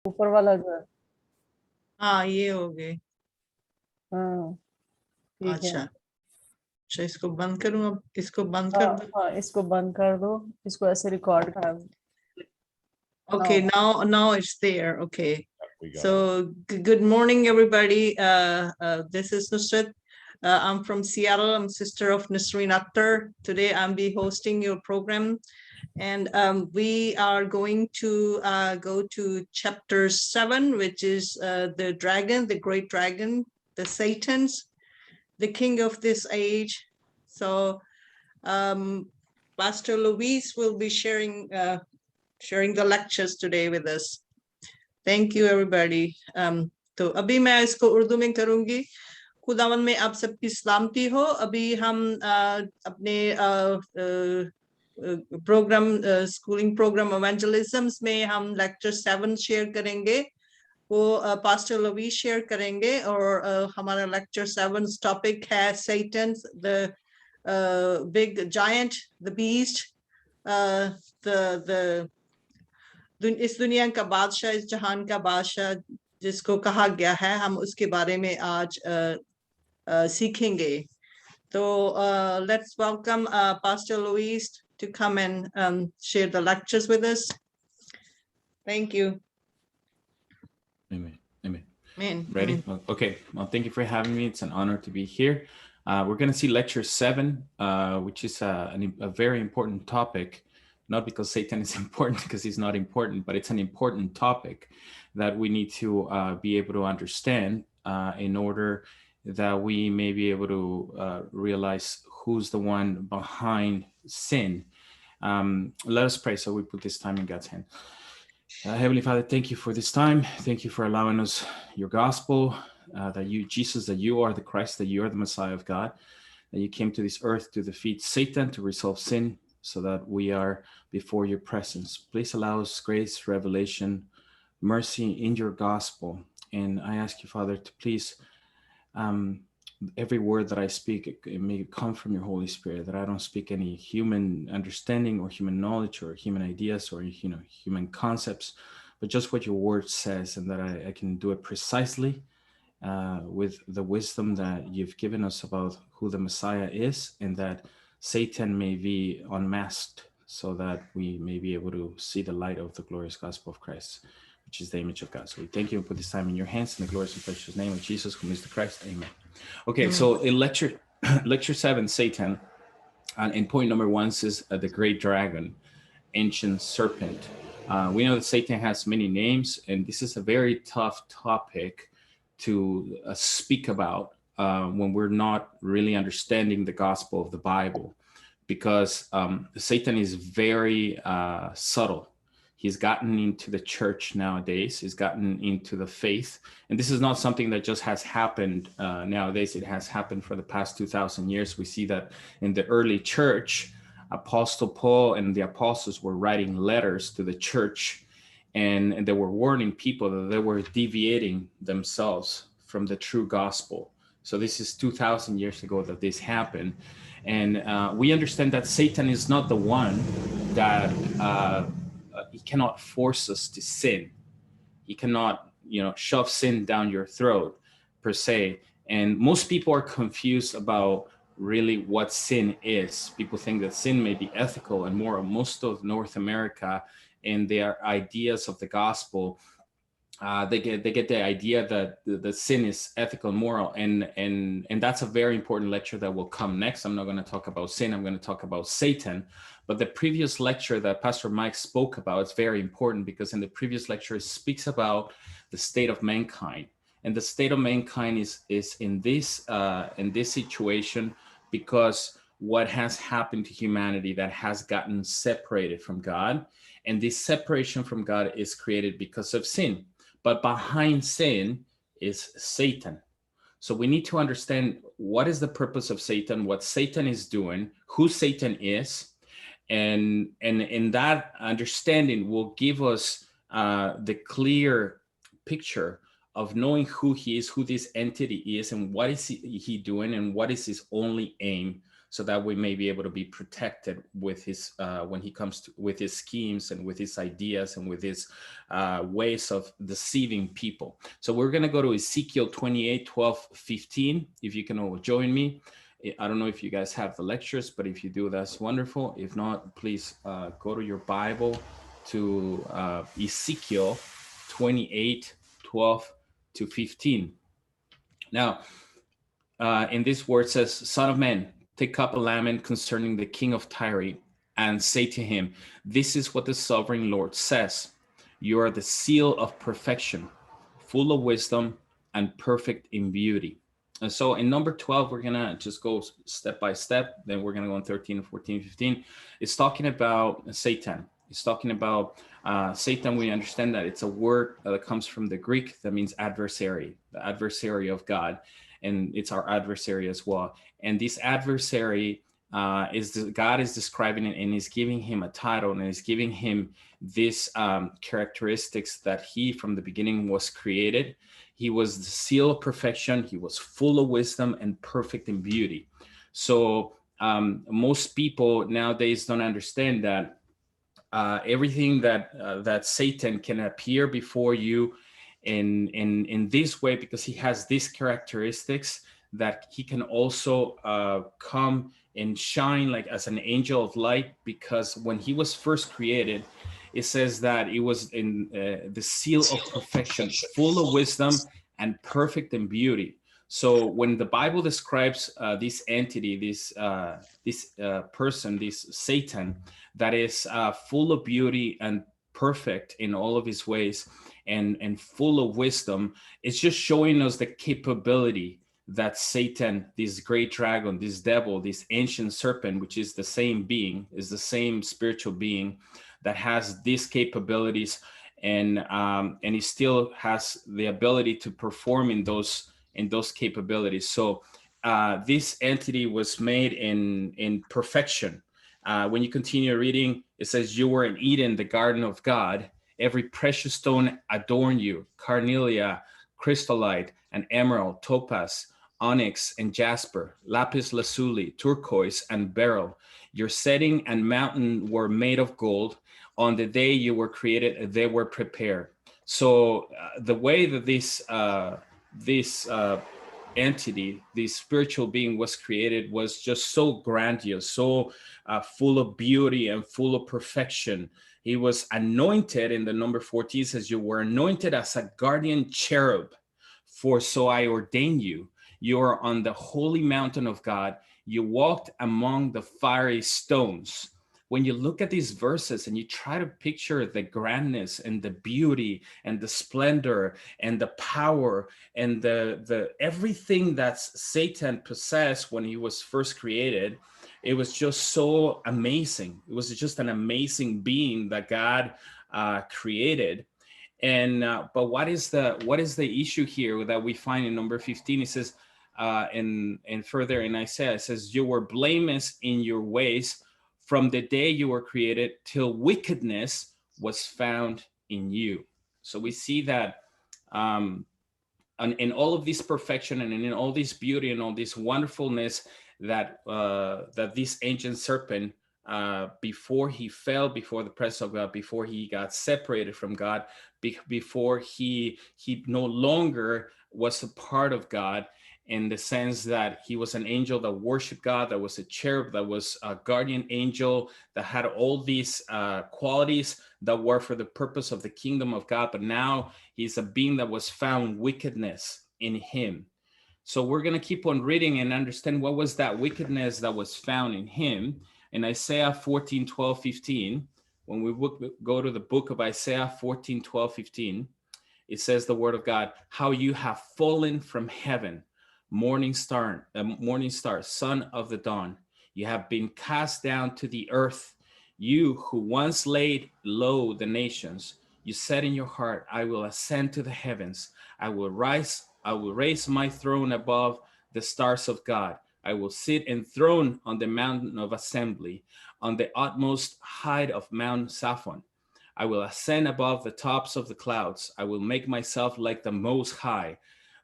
ऊपर वाला जो है। हाँ ये हो गए। हाँ ठीक है। अच्छा अच्छा इसको बंद करूँ अब, इसको बंद हाँ कर दूँ। हाँ, इसको बंद कर दो, इसको ऐसे रिकॉर्ड कर। Okay, now it's there. Okay. So good morning, everybody. This is Nusrat. I'm from Seattle. I'm sister of Nasreen Akhtar. Today I'm be hosting your program, and we are going to go to chapter 7, which is the dragon, the great dragon, the Satan's, the king of this age. So Pastor Louise will be sharing the lectures today with us. Thank you everybody. तो अभी मैं इसको उर्दू में करूंगी। खुदावन में आप सबकी सलामती हो। अभी हम अपने प्रोग्राम स्कूलिंग प्रोग्राम इवेंजलिज्म में हम लेक्चर 7 शेयर करेंगे। वो पास्टर लवी शेयर करेंगे और हमारा लेक्चर 7 टॉपिक है Satan, the big giant, the beast, the इस दुनिया का बादशाह, इस जहान का बादशाह जिसको कहा गया है, हम उसके बारे में आज सीखेंगे। तो let's welcome Pastor Louise to come and share the lectures with us. Thank you. Amen. Amen. Amen. Ready? Amen. Okay. Well, thank you for having me. It's an honor to be here. We're going to see lecture 7, which is a very important topic, not because Satan is important, because he's not important, but it's an important topic that we need to be able to understand in order that we may be able to realize who's the one behind sin. Let us pray. So we put this time in God's hand. Heavenly Father, thank you for this time. Thank you for allowing us your gospel, that you, Jesus, that you are the Christ, that you are the Messiah of God, that you came to this earth to defeat Satan, to resolve sin, so that we are before your presence. Please allow us grace, revelation, mercy in your gospel. And I ask you, Father, to please, every word that I speak, it may come from your Holy Spirit, that I don't speak any human understanding or human knowledge or human ideas or human concepts, but just what your word says, and that I can do it precisely with the wisdom that you've given us about who the Messiah is, and that Satan may be unmasked so that we may be able to see the light of the glorious gospel of Christ, which is the image of God. So we thank you and put this time in your hands in the glorious and precious name of Jesus, whom is the Christ. Amen. Okay, so in lecture 7, Satan, and point number 1 says the great dragon, ancient serpent. We know that Satan has many names, and this is a very tough topic to speak about when we're not really understanding the gospel of the Bible, because Satan is very subtle. He's gotten into the church nowadays. He's gotten into the faith. And this is not something that just has happened nowadays. It has happened for the past 2,000 years. We see that in the early church, Apostle Paul and the apostles were writing letters to the church, and they were warning people that they were deviating themselves from the true gospel. So this is 2,000 years ago that this happened. And we understand that Satan is not the one that... he cannot force us to sin. He cannot, shove sin down your throat per se. And most people are confused about really what sin is. People think that sin may be ethical and moral. Most of North America and their ideas of the gospel, they get the idea that the sin is ethical and moral, and that's a very important lecture that will come next. I'm not going to talk about sin. I'm going to talk about Satan. But the previous lecture that Pastor Mike spoke about is very important, because in the previous lecture it speaks about the state of mankind, and the state of mankind is in this situation because what has happened to humanity that has gotten separated from God, and this separation from God is created because of sin. But behind sin is Satan. So we need to understand what is the purpose of Satan, what Satan is doing, who Satan is, and in that understanding will give us the clear picture of knowing who he is, who this entity is, and what is he doing, and what is his only aim, so that we may be able to be protected with his when he comes to, with his schemes and with his ideas and with his ways of deceiving people. So we're going to go to Ezekiel 28, 12, 15. If you can all join me. I don't know if you guys have the lectures, but if you do, that's wonderful. If not, please go to your Bible to Ezekiel 28, 12 to 15. Now, in this word says, Son of man, take up a lament concerning the king of Tyre and say to him, this is what the sovereign Lord says. You are the seal of perfection, full of wisdom and perfect in beauty. And so in number 12, we're going to just go step by step. Then we're going to go on 13, 14, 15. It's talking about Satan. It's talking about Satan. We understand that it's a word that comes from the Greek that means adversary, the adversary of God. And it's our adversary as well. And this adversary God is describing it, and is giving him a title, and is giving him these characteristics that he from the beginning was created. He was the seal of perfection. He was full of wisdom and perfect in beauty. So most people nowadays don't understand that everything that Satan can appear before you in this way, because he has these characteristics, that he can also come and shine like as an angel of light, because when he was first created, it says that it was in the seal of perfection, full of wisdom and perfect in beauty. So when the Bible describes this entity, this person, this Satan, that is full of beauty and perfect in all of his ways and full of wisdom, it's just showing us the capability that Satan, this great dragon, this devil, this ancient serpent, which is the same being, is the same spiritual being that has these capabilities, and he still has the ability to perform in those capabilities. So this entity was made in perfection. When you continue reading, it says, you were in Eden, the garden of God. Every precious stone adorned you: carnelia, chrysolite, and emerald, topaz, onyx, and jasper, lapis lazuli, turquoise, and beryl. Your setting and mountain were made of gold. On the day you were created, they were prepared. So the way that this entity, this spiritual being, was created was just so grandiose, so full of beauty and full of perfection. He was anointed. In the number 14 says, you were anointed as a guardian cherub, for so I ordained you. You are on the holy mountain of God. You walked among the fiery stones. When you look at these verses and you try to picture the grandness and the beauty and the splendor and the power and the everything that Satan possessed when he was first created, it was just so amazing. It was just an amazing being that God created. And but what is the issue here that we find in number 15? It says, and further in Isaiah, it says, you were blameless in your ways from the day you were created till wickedness was found in you. So we see that in all of this perfection and in all this beauty and all this wonderfulness that this ancient serpent, before he fell before the presence of God, before he got separated from God, before he no longer was a part of God, in the sense that he was an angel that worshiped God, that was a cherub, that was a guardian angel, that had all these qualities that were for the purpose of the kingdom of God. But now he's a being that was found wickedness in him. So we're going to keep on reading and understand what was that wickedness that was found in him. In Isaiah 14, 12, 15, when we go to the book of Isaiah 14, 12, 15, it says the word of God, how you have fallen from heaven, morning star, son of the dawn. You have been cast down to the earth. You who once laid low the nations, you said in your heart, I will ascend to the heavens. I will raise my throne above the stars of God. I will sit enthroned on the mountain of assembly, on the utmost height of Mount Zaphon. I will ascend above the tops of the clouds. I will make myself like the Most High.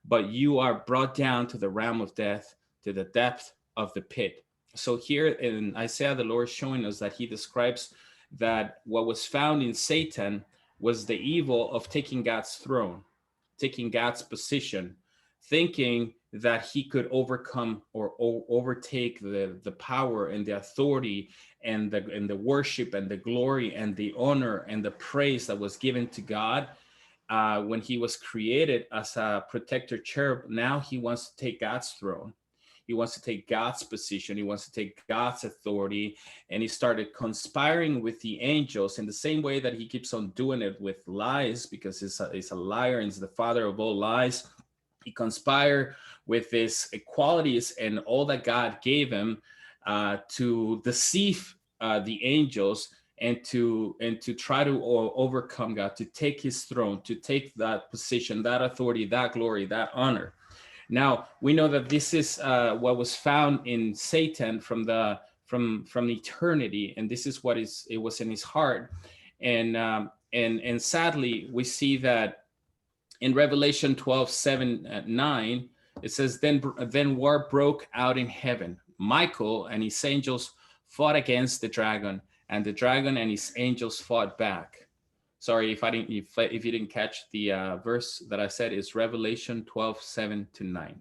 But you are brought down to the realm of death, to the depth of the pit. So here in Isaiah, the Lord is showing us that he describes that what was found in Satan was the evil of taking God's throne, taking God's position, thinking that he could overcome or overtake the power and the authority and the worship and the glory and the honor and the praise that was given to God when he was created as a protector cherub. Now he wants to take God's throne. He wants to take God's position. He wants to take God's authority. And he started conspiring with the angels in the same way that he keeps on doing it with lies, because he's a liar and he's the father of all lies. He conspired with his qualities and all that God gave him to deceive the angels and to try to overcome God, to take his throne, to take that position, that authority, that glory, that honor. Now we know that this is what was found in Satan from eternity, and this is what it was in his heart, and sadly we see that in Revelation 12:7-9 it says, then war broke out in heaven. Michael and his angels fought against the dragon, and the dragon and his angels fought back. Sorry if you didn't catch the verse that I said is Revelation 12:7-9.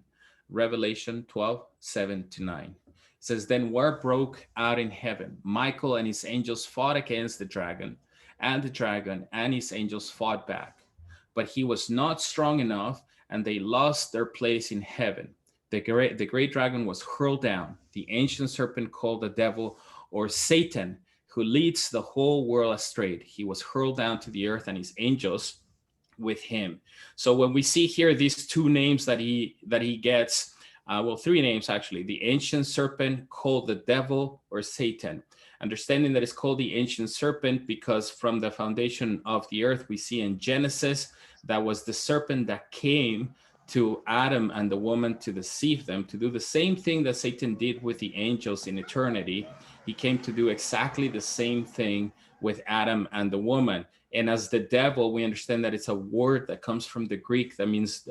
Revelation 12:7-9. It says, then war broke out in heaven. Michael and his angels fought against the dragon and his angels fought back. But he was not strong enough, and they lost their place in heaven. The great dragon was hurled down, the ancient serpent called the devil, or Satan, who leads the whole world astray. He was hurled down to the earth and his angels with him. So when we see here these two names that he gets, well, three names actually, the ancient serpent called the devil or Satan, understanding that it's called the ancient serpent because from the foundation of the earth, we see in Genesis, that was the serpent that came to Adam and the woman to deceive them, to do the same thing that Satan did with the angels in eternity. He came to do exactly the same thing with Adam and the woman. And as the devil, we understand that it's a word that comes from the Greek that means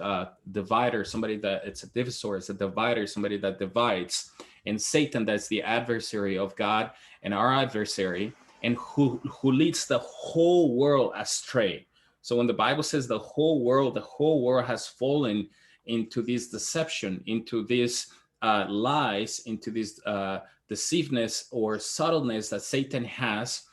divider, somebody that, it's a divisor, it's a divider, somebody that divides. And Satan, that's the adversary of God and our adversary, and who leads the whole world astray. So when the Bible says the whole world has fallen into this deception, into this lies, into this deceiveness or subtleness that Satan has.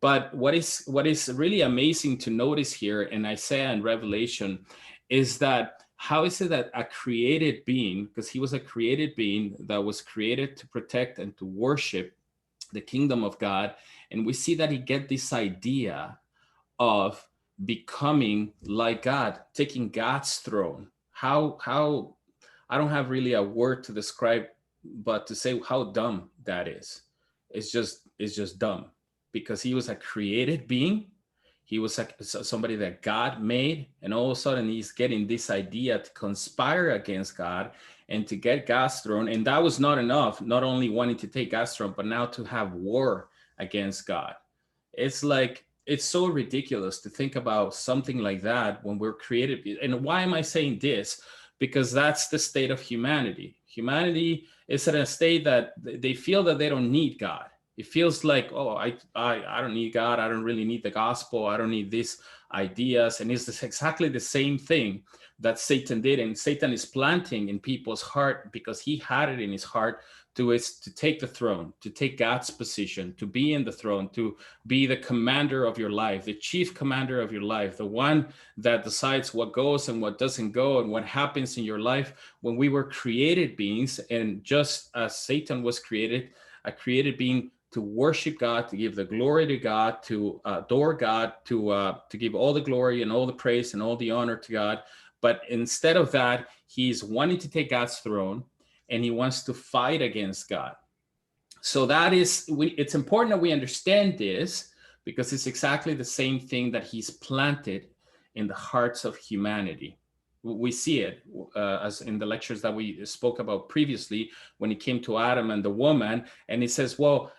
But what is really amazing to notice here in Isaiah and Revelation is that how is it that a created being, because he was a created being that was created to protect and to worship the kingdom of God, and we see that he get this idea of becoming like God, taking God's throne. How I don't have really a word to describe, but to say how dumb that is. It's just dumb, because he was a created being. He was somebody that God made, and all of a sudden he's getting this idea to conspire against God and to get God's throne. And that was not enough, not only wanting to take God's throne, but now to have war against God. It's like, it's so ridiculous to think about something like that when we're created. And why am I saying this? Because that's the state of humanity. Humanity is at a state that they feel that they don't need God. It feels like, oh, I don't need God. I don't really need the gospel. I don't need these ideas. And it's exactly the same thing that Satan did. And Satan is planting in people's heart, because he had it in his heart to take the throne, to take God's position, to be in the throne, to be the commander of your life, the chief commander of your life, the one that decides what goes and what doesn't go and what happens in your life. When we were created beings, and just as Satan was created, a created being to worship God, to give the glory to God, to adore God, to give all the glory and all the praise and all the honor to God. But instead of that, he's wanting to take God's throne, and he wants to fight against God. So that is, it's important that we understand this, because it's exactly the same thing that he's planted in the hearts of humanity. We see it as in the lectures that we spoke about previously, when it came to Adam and the woman, and he says, well,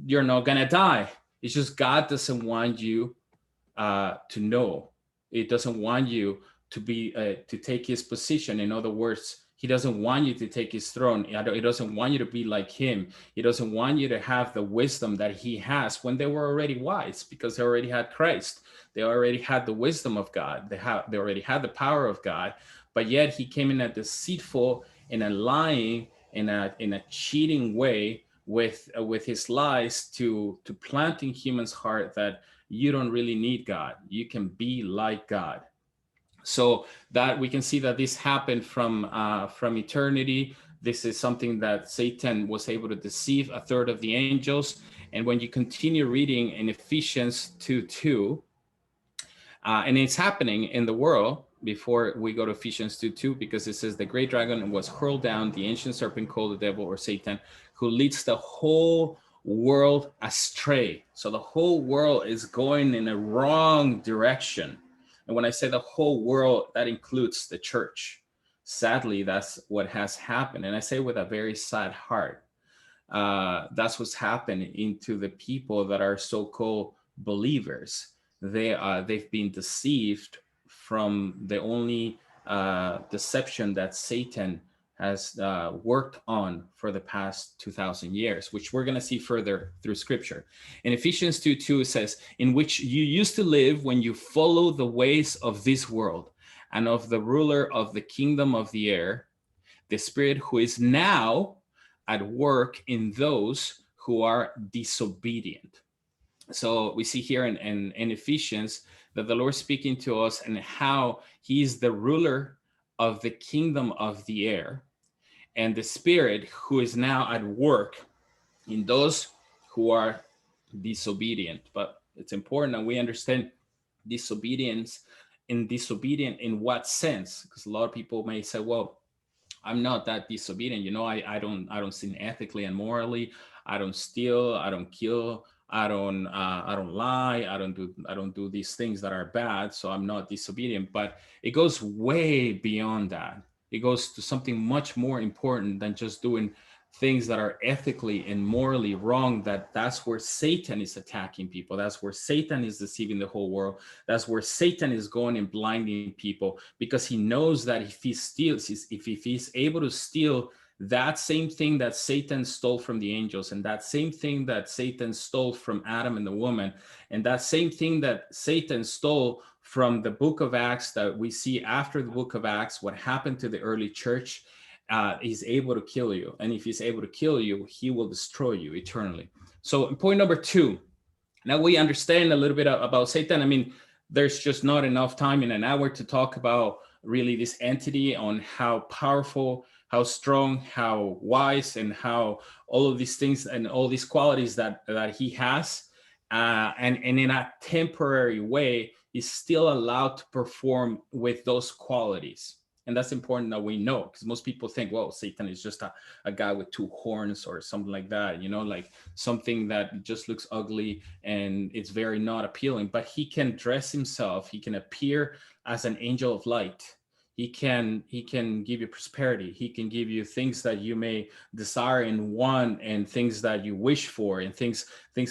you're not gonna die. It's just God doesn't want you to know. It doesn't want you to be to take his position. In other words, He doesn't want you to take his throne. He doesn't want you to be like him. He doesn't want you to have the wisdom that he has when they were already wise, because they already had Christ. They already had the wisdom of God. They already had the power of God, but yet he came in a deceitful, in a lying, in a cheating way with his lies to plant in humans' heart that you don't really need God. You can be like God. So that we can see that this happened from eternity. This is something that Satan was able to deceive a third of the angels. And when you continue reading in Ephesians 2:2, and it's happening in the world before we go to Ephesians 2:2, because it says the great dragon was hurled down, the ancient serpent called the devil or Satan, who leads the whole world astray. So the whole world is going in a wrong direction. And when I say the whole world, that includes the church. Sadly, that's what has happened. And I say with a very sad heart. That's what's happened into the people that are so-called believers. They've been deceived from the only deception that Satan has worked on for the past 2,000 years, which we're going to see further through scripture. In Ephesians 2:2, it says, in which you used to live when you follow the ways of this world and of the ruler of the kingdom of the air, the spirit who is now at work in those who are disobedient. So we see here in Ephesians that the Lord speaking to us and how he is the ruler of the kingdom of the air, and the spirit who is now at work in those who are disobedient. But it's important that we understand disobedience. In disobedient in what sense? Because a lot of people may say, well, I'm not that disobedient. You know, I don't sin ethically and morally. I don't steal. I don't kill. I don't lie. I don't do these things that are bad. So I'm not disobedient. But it goes way beyond that. It goes to something much more important than just doing things that are ethically and morally wrong. That's where Satan is attacking people. That's where Satan is deceiving the whole world. That's where Satan is going and blinding people, because he knows that if he steals, if he's able to steal that same thing that Satan stole from the angels, and that same thing that Satan stole from Adam and the woman, and that same thing that Satan stole from the book of Acts that we see after the book of Acts, what happened to the early church, he's able to kill you. And if he's able to kill you, he will destroy you eternally. So point number 2, now we understand a little bit about Satan. I mean, there's just not enough time in an hour to talk about really this entity, on how powerful, how strong, how wise, and how all of these things and all these qualities that he has. And in a temporary way, is still allowed to perform with those qualities. And that's important that we know, because most people think, well, Satan is just a guy with 2 horns or something like that, you know, like something that just looks ugly and it's very not appealing. But he can dress himself. He can appear as an angel of light. He can give you prosperity. He can give you things that you may desire and want, and things that you wish for, and things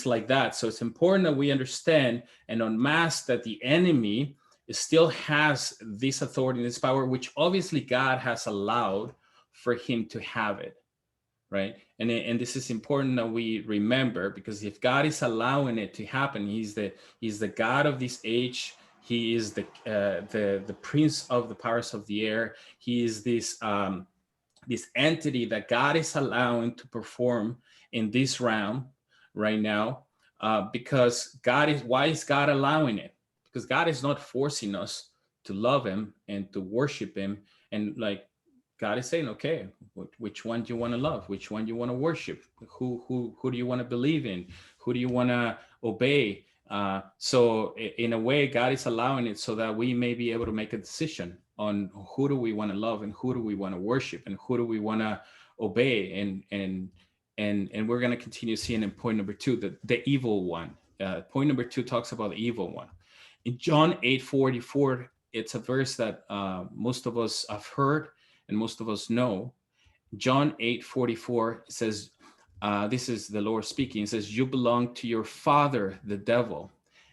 like that. So it's important that we understand and unmask that the enemy still has this authority and this power, which obviously God has allowed for him to have it, right? And this is important that we remember, because if God is allowing it to happen, he's the God of this age. He is the prince of the powers of the air. He is this entity that God is allowing to perform in this realm right now, because why is God allowing it? Because God is not forcing us to love him and to worship him. And like, God is saying, okay, which one do you want to love? Which one do you want to worship? Who do you want to believe in? Who do you want to obey? So in a way, God is allowing it so that we may be able to make a decision on who do we want to love, and who do we want to worship, and who do we want to obey. And we're going to continue seeing in point number 2, the evil one. Point number 2 talks about the evil one. In John 8:44, it's a verse that most of us have heard and most of us know. John 8:44 says, this is the Lord speaking. It says, you belong to your father, the devil,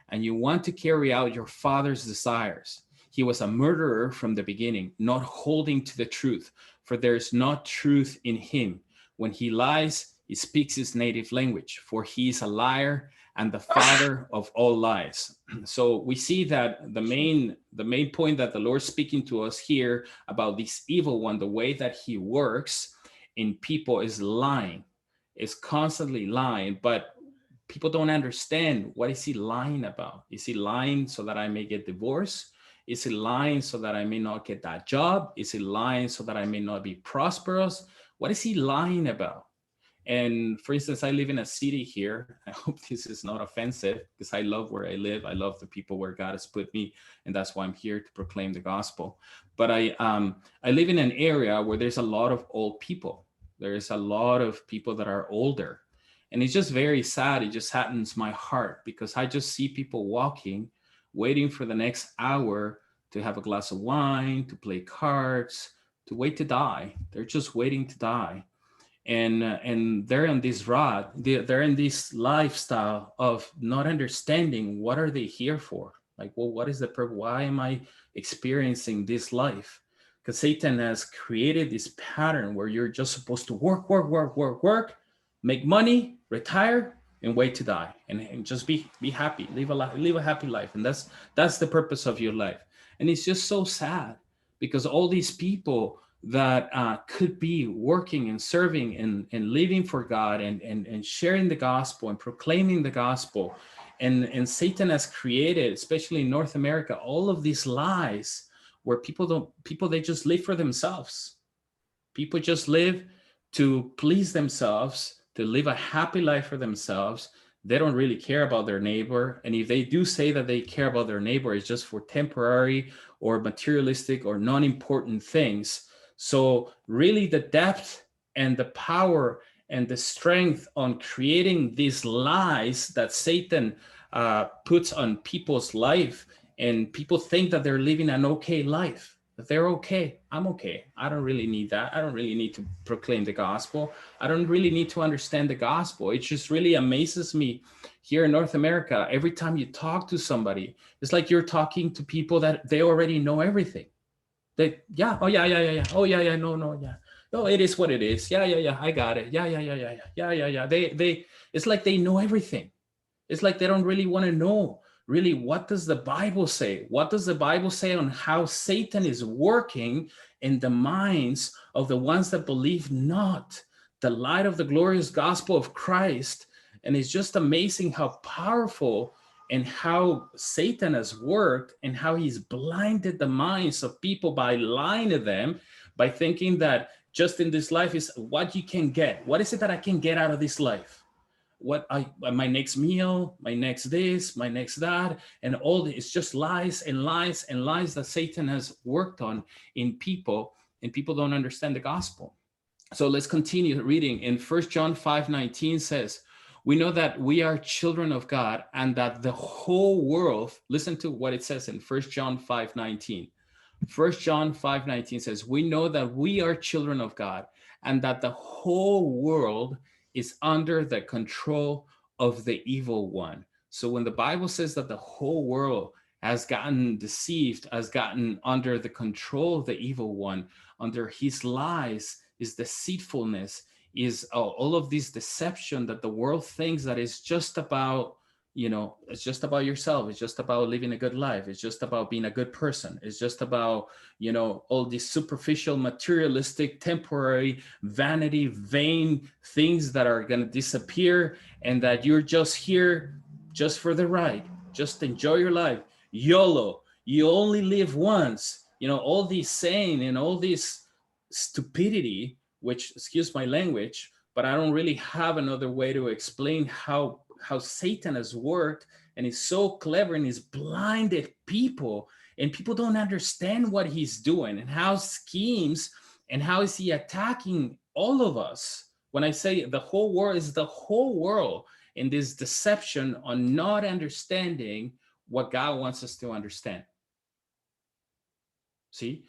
and you want to carry out your father's desires. He was a murderer from the beginning, not holding to the truth, for there is not truth in him. When he lies, he speaks his native language, for he is a liar and the father of all lies. So we see that the main point that the Lord's speaking to us here about this evil one, the way that he works in people is lying, is constantly lying, but people don't understand, what is he lying about? Is he lying so that I may get divorced? Is he lying so that I may not get that job? Is he lying so that I may not be prosperous? What is he lying about? And for instance, I live in a city here. I hope this is not offensive, because I love where I live. I love the people where God has put me, and that's why I'm here to proclaim the gospel. But I live in an area where there's a lot of old people. There is a lot of people that are older. And it's just very sad. It just saddens my heart, because I just see people walking, waiting for the next hour to have a glass of wine, to play cards, to wait to die. They're just waiting to die. And they're on this rod, they're in this lifestyle of not understanding what are they here for. Like, well, what is the purpose? Why am I experiencing this life? Because Satan has created this pattern where you're just supposed to work, make money, retire, and wait to die, and just be happy, live a happy life. And that's the purpose of your life. And it's just so sad, because all these people that could be working and serving and living for God and sharing the gospel and proclaiming the gospel. And Satan has created, especially in North America, all of these lies where people they just live for themselves. People just live to please themselves, to live a happy life for themselves. They don't really care about their neighbor. And if they do say that they care about their neighbor, it's just for temporary or materialistic or non-important things. So really the depth and the power and the strength on creating these lies that Satan puts on people's life, and people think that they're living an okay life, that they're okay. I'm okay. I don't really need that. I don't really need to proclaim the gospel. I don't really need to understand the gospel. It just really amazes me here in North America. Every time you talk to somebody, it's like you're talking to people that they already know everything. They, yeah, oh, yeah, oh, yeah, no, yeah. No, it is what it is. Yeah, I got it. Yeah. They, it's like they know everything. It's like they don't really want to know, really, what does the Bible say? What does the Bible say on how Satan is working in the minds of the ones that believe not the light of the glorious gospel of Christ? And it's just amazing how powerful and how Satan has worked, and how he's blinded the minds of people by lying to them, by thinking that just in this life is what you can get. What is it that I can get out of this life? My next meal, my next this, my next that, and all this, it's just lies and lies and lies that Satan has worked on in people, and people don't understand the gospel. So let's continue reading. In 1 John 5:19 says, we know that we are children of God, and that the whole world, listen to what it says in 1 John 5:19. 1 John 5:19 says, we know that we are children of God, and that the whole world is under the control of the evil one. So when the Bible says that the whole world has gotten deceived, has gotten under the control of the evil one, under his lies, his deceitfulness, is all of this deception that the world thinks that is just about, it's just about yourself. It's just about living a good life. It's just about being a good person. It's just about, all these superficial, materialistic, temporary, vanity, vain things that are going to disappear, and that you're just here just for the ride. Just enjoy your life. YOLO. You only live once. All these saying and all this stupidity, which, excuse my language, but I don't really have another way to explain how Satan has worked, and is so clever, and he's blinded people, and people don't understand what he's doing, and how schemes, and how is he attacking all of us. When I say the whole world, is the whole world in this deception on not understanding what God wants us to understand. See?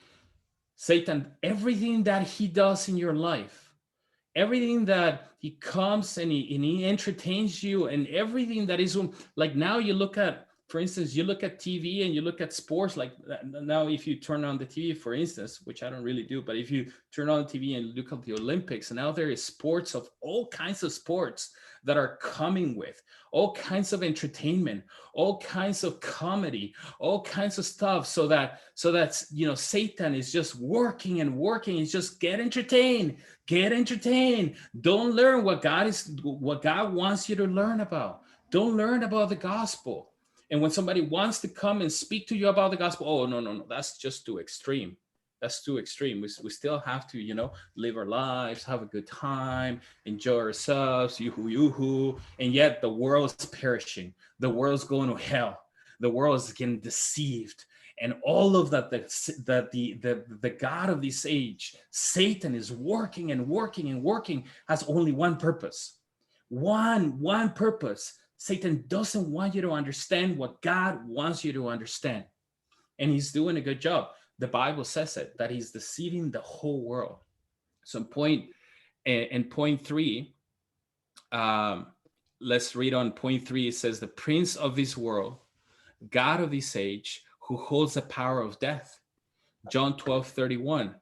Satan, everything that he does in your life, everything that he comes and he entertains you, and everything that is, like, now you look at For instance, you look at TV and you look at sports, like now if you turn on the TV, for instance, which I don't really do, but if you turn on the TV and look at the Olympics, and now there is sports of all kinds of sports that are coming with all kinds of entertainment, all kinds of comedy, all kinds of stuff, so that Satan is just working and working. He's just get entertained. Don't learn what God wants you to learn about. Don't learn about the gospel. And when somebody wants to come and speak to you about the gospel, oh, no, that's just too extreme. That's too extreme. We still have to, live our lives, have a good time, enjoy ourselves, yoo-hoo. And yet the world is perishing. The world's going to hell. The world is getting deceived. And all of that, the God of this age, Satan, is working and working and working, has only one purpose. One purpose. Satan doesn't want you to understand what God wants you to understand. And he's doing a good job. The Bible says it, that he's deceiving the whole world. So point 3, let's read on point 3. It says, the prince of this world, God of this age, who holds the power of death. John 12:31.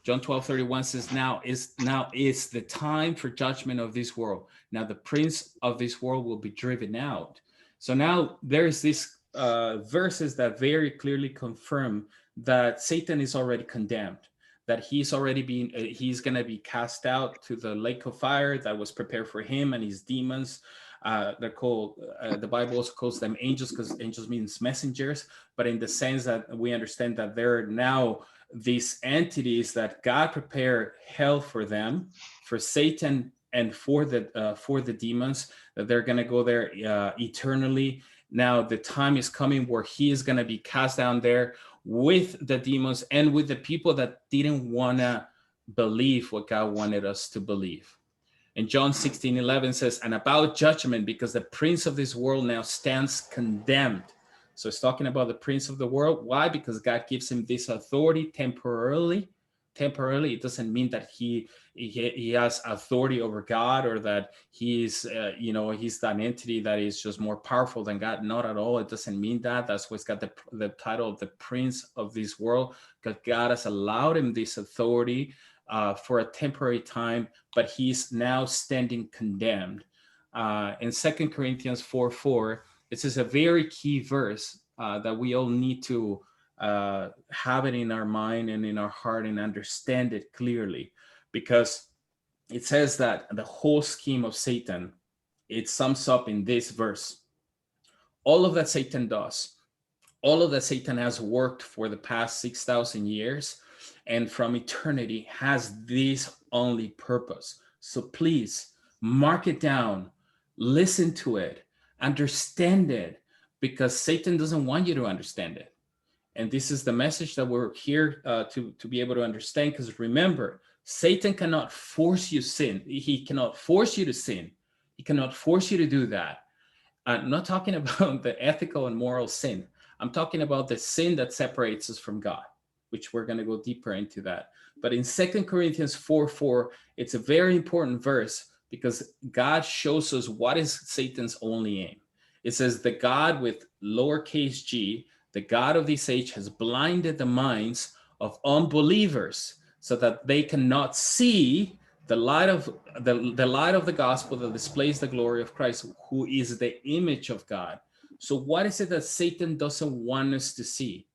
John 12:31 says, now is the time for judgment of this world. Now the prince of this world will be driven out. So now there's these verses that very clearly confirm that Satan is already condemned, that he's going to be cast out to the lake of fire that was prepared for him and his demons. They're called, the Bible also calls them angels, because angels means messengers, but in the sense that we understand that they're now these entities that God prepared hell for them, for Satan and for the demons, that they're going to go there eternally. Now the time is coming where he is going to be cast down there with the demons and with the people that didn't want to believe what God wanted us to believe. And John 16:11 says, and about judgment, because the prince of this world now stands condemned. So it's talking about the prince of the world. Why? Because God gives him this authority temporarily. It doesn't mean that he has authority over God, or that he's he's that entity that is just more powerful than God. Not at all. It doesn't mean that. That's why it's got the title of the prince of this world, because God has allowed him this authority for a temporary time, but he's now standing condemned. In 2 Corinthians 4:4, this is a very key verse that we all need to have it in our mind and in our heart and understand it clearly, because it says that the whole scheme of Satan, it sums up in this verse. All of that Satan does, all of that Satan has worked for the past 6,000 years and from eternity, has this only purpose. So please mark it down, listen to it, understand it, because Satan doesn't want you to understand it. And this is the message that we're here to be able to understand, because remember, Satan cannot force you sin. He cannot force you to sin. He cannot force you to do that. I'm not talking about the ethical and moral sin. I'm talking about the sin that separates us from God, which we're going to go deeper into that. But in 2 Corinthians 4:4, it's a very important verse, because God shows us what is Satan's only aim. It says, the God with lowercase g, the God of this age, has blinded the minds of unbelievers so that they cannot see the light of the gospel that displays the glory of Christ, who is the image of God. So what is it that Satan doesn't want us to see?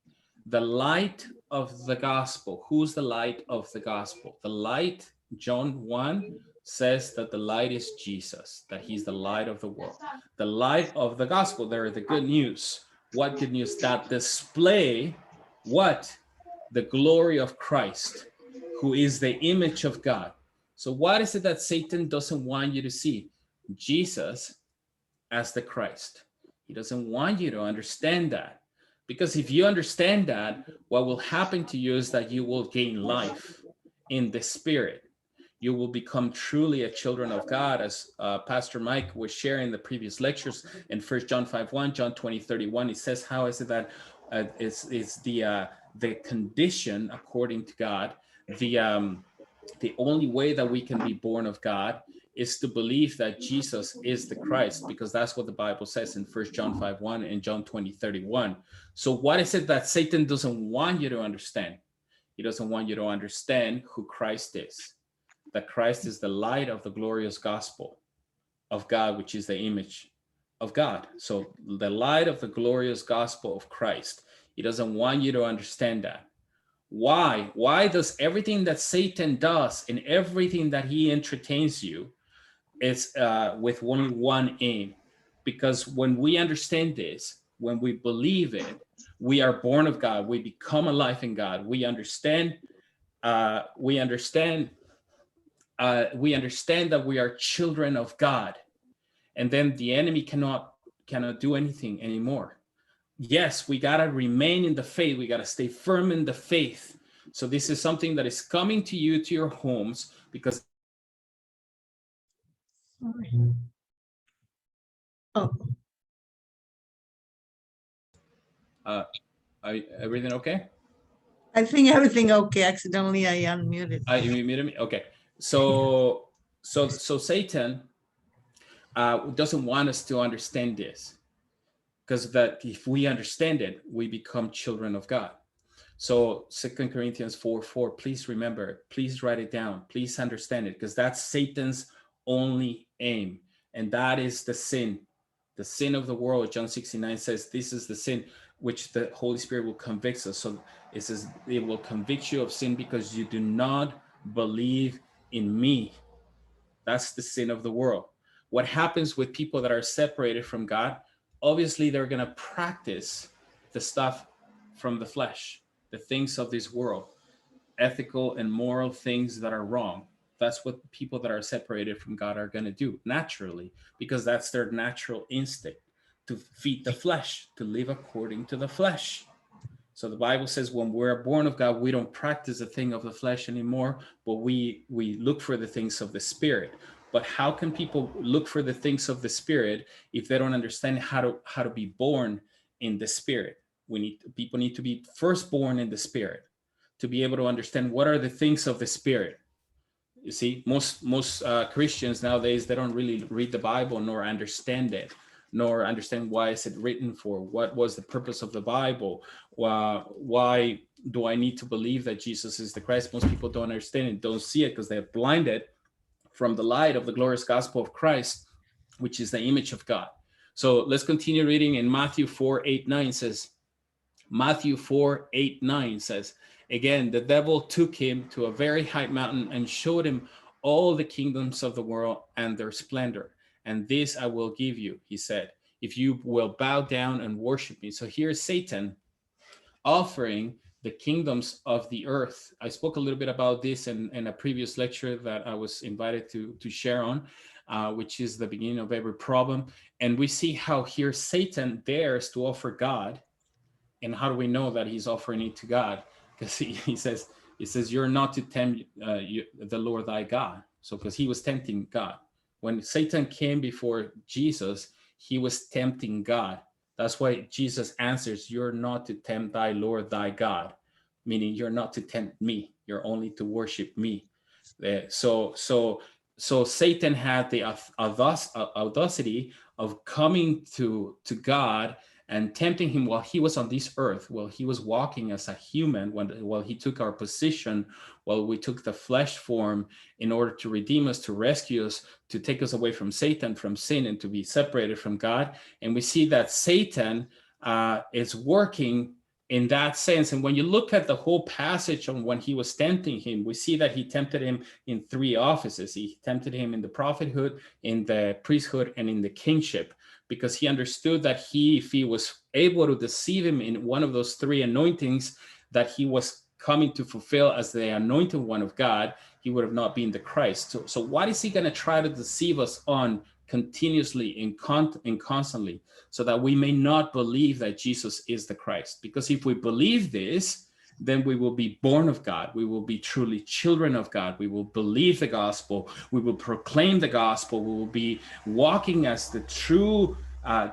The light of the gospel. Who's the light of the gospel? The light, John 1 says that the light is Jesus, that he's the light of the world. The light of the gospel, there are the good news. What good news? That display what? The glory of Christ, who is the image of God. So what is it that Satan doesn't want you to see? Jesus as the Christ. He doesn't want you to understand that. Because if you understand that, what will happen to you is that you will gain life in the Spirit. You will become truly a children of God, as Pastor Mike was sharing in the previous lectures in 1 John 5:1, John 20:31. He says, how is it that it's the condition according to God, the only way that we can be born of God is to believe that Jesus is the Christ, because that's what the Bible says in 1 John 5:1 and John 20:31. So what is it that Satan doesn't want you to understand? He doesn't want you to understand who Christ is. That Christ is the light of the glorious gospel of God, which is the image of God. So the light of the glorious gospel of Christ. He doesn't want you to understand that. Why? Why does everything that Satan does and everything that he entertains you is with only one aim? Because when we understand this, when we believe it, we are born of God. We become alive in God. We understand. We understand that we are children of God, and then the enemy cannot do anything anymore. Yes, we gotta remain in the faith. We gotta stay firm in the faith. So this is something that is coming to you, to your homes, because everything okay? I think everything okay. Accidentally, I unmuted. You muted me? Okay. So Satan doesn't want us to understand this, because that if we understand it, we become children of God. So 2 Corinthians 4:4, please remember, please write it down, please understand it, because that's Satan's only aim. And that is the sin of the world. John 6:9 says, this is the sin which the Holy Spirit will convict us. So it says, it will convict you of sin because you do not believe in me. That's the sin of the world. What happens with people that are separated from God? Obviously, they're going to practice the stuff from the flesh, the things of this world, ethical and moral things that are wrong. That's what people that are separated from God are going to do naturally, because that's their natural instinct, to feed the flesh, to live according to the flesh. So the Bible says when we're born of God, we don't practice the thing of the flesh anymore, but we look for the things of the Spirit. But how can people look for the things of the Spirit if they don't understand how to be born in the Spirit? People need to be first born in the Spirit to be able to understand what are the things of the Spirit. You see, most Christians nowadays, they don't really read the Bible nor understand it, nor understand why is it written for, what was the purpose of the Bible, why do I need to believe that Jesus is the Christ? Most people don't understand it, don't see it, because they're blinded from the light of the glorious gospel of Christ, which is the image of God. So let's continue reading in Matthew 4:8-9 says, Matthew 4:8-9 says, again, the devil took him to a very high mountain and showed him all the kingdoms of the world and their splendor. And this I will give you, he said, if you will bow down and worship me. So here's Satan offering the kingdoms of the earth. I spoke a little bit about this in a previous lecture that I was invited to share on, which is the beginning of every problem. And we see how here Satan dares to offer God. And how do we know that he's offering it to God? Because he says, you're not to tempt the Lord thy God. So because he was tempting God. When Satan came before Jesus, he was tempting God. That's why Jesus answers, you're not to tempt thy Lord thy God, meaning you're not to tempt me. You're only to worship me. So Satan had the audacity of coming to God and tempting him while he was on this earth, while he was walking as a human, while he took our position, while we took the flesh form in order to redeem us, to rescue us, to take us away from Satan, from sin, and to be separated from God. And we see that Satan is working in that sense. And when you look at the whole passage on when he was tempting him, we see that he tempted him in three offices. He tempted him in the prophethood, in the priesthood, and in the kingship, because he understood that if he was able to deceive him in one of those three anointings that he was coming to fulfill as the anointed one of God, he would have not been the Christ. So what is he going to try to deceive us on continuously and constantly, so that we may not believe that Jesus is the Christ? Because if we believe this, then we will be born of God. We will be truly children of God. We will believe the gospel. We will proclaim the gospel. We will be walking as the true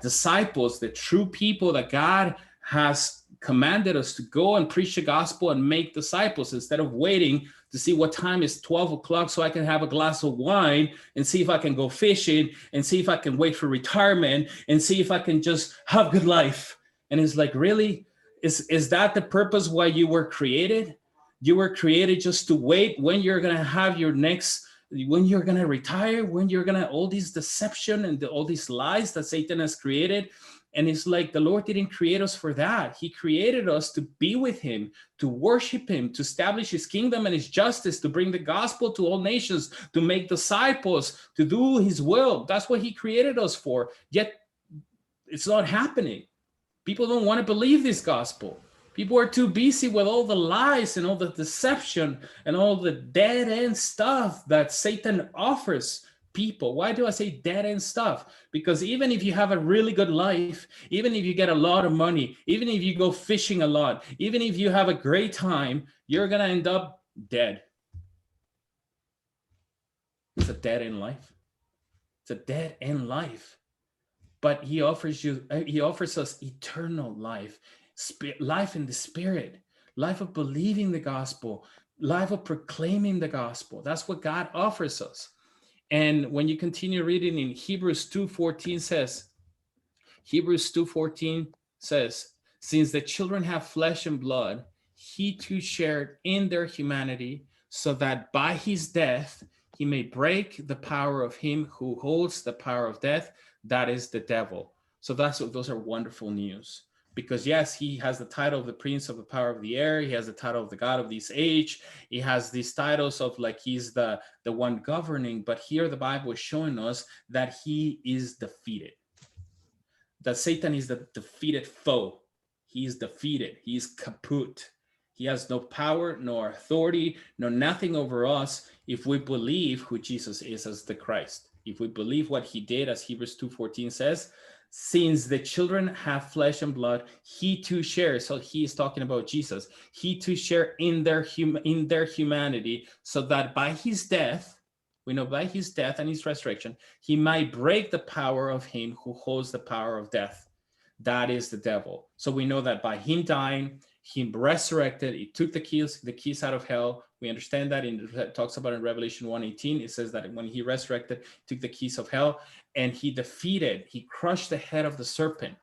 disciples, the true people that God has commanded us to go and preach the gospel and make disciples instead of waiting to see what time is 12 o'clock so I can have a glass of wine and see if I can go fishing and see if I can wait for retirement and see if I can just have a good life. And it's like, really? Is that the purpose why you were created? You were created just to wait when you're going to have your next, when you're going to retire, when you're going to, all these deception and all these lies that Satan has created. And it's like the Lord didn't create us for that. He created us to be with him, to worship him, to establish his kingdom and his justice, to bring the gospel to all nations, to make disciples, to do his will. That's what he created us for. Yet it's not happening. People don't want to believe this gospel. People are too busy with all the lies and all the deception and all the dead end stuff that Satan offers people. Why do I say dead end stuff? Because even if you have a really good life, even if you get a lot of money, even if you go fishing a lot, even if you have a great time, you're going to end up dead. It's a dead end life. It's a dead end life. But he offers us eternal life, life in the spirit, life of believing the gospel, life of proclaiming the gospel. That's what God offers us. And when you continue reading in Hebrews 2:14 says, since the children have flesh and blood, he too shared in their humanity, so that by his death he may break the power of him who holds the power of death, that is the devil. So those are wonderful news. Because yes, he has the title of the prince of the power of the air. He has the title of the God of this age. He has these titles of like he's the one governing. But here the Bible is showing us that he is defeated. That Satan is the defeated foe. He is defeated. He is kaput. He has no power, no authority, no nothing over us if we believe who Jesus is as the Christ. If we believe what he did, as Hebrews 2:14 says, since the children have flesh and blood, he too shares. So he is talking about Jesus. He too share in their humanity, so that by his death, we know by his death and his resurrection, he might break the power of him who holds the power of death. That is the devil. So we know that by him dying, he resurrected, he took the keys out of hell. We understand that it talks about in Revelation 1:18, it says that when he resurrected, he took the keys of hell, and he crushed the head of the serpent.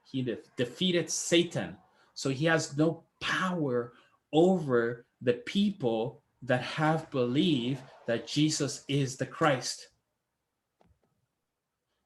He defeated Satan. So he has no power over the people that have believed that Jesus is the Christ.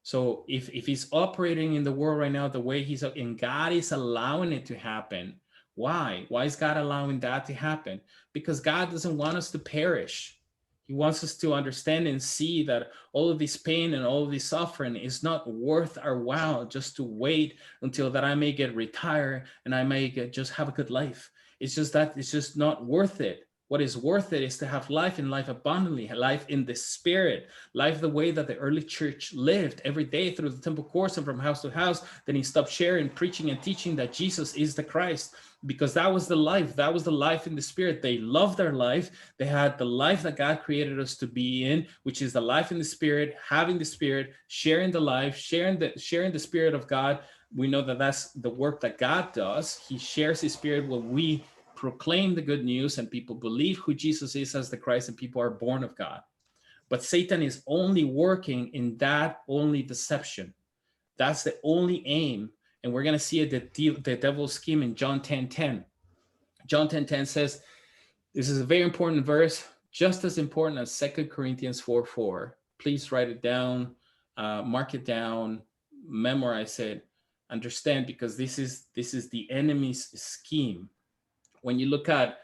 So if he's operating in the world right now the way he's, and God is allowing it to happen, why? Why is God allowing that to happen? Because God doesn't want us to perish. He wants us to understand and see that all of this pain and all of this suffering is not worth our while just to wait until that I may get retired and I may just have a good life. It's just not worth it. What is worth it is to have life and life abundantly, life in the spirit, life the way that the early church lived every day through the temple courts and from house to house. Then he stopped sharing, preaching, and teaching that Jesus is the Christ, because that was the life. That was the life in the spirit. They loved their life. They had the life that God created us to be in, which is the life in the spirit, having the spirit, sharing the life, sharing the spirit of God. We know that that's the work that God does. He shares his spirit when we proclaim the good news and people believe who Jesus is as the Christ, and people are born of God. But Satan is only working in that only deception. That's the only aim. And we're going to see the devil's scheme in John 10:10. John 10:10 says, this is a very important verse, just as important as 2 Corinthians 4:4. Please write it down, mark it down, memorize it, understand, because this is the enemy's scheme. When you look at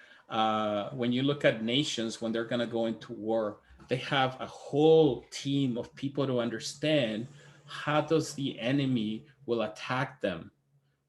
nations, when they're going to go into war, they have a whole team of people to understand how does the enemy will attack them.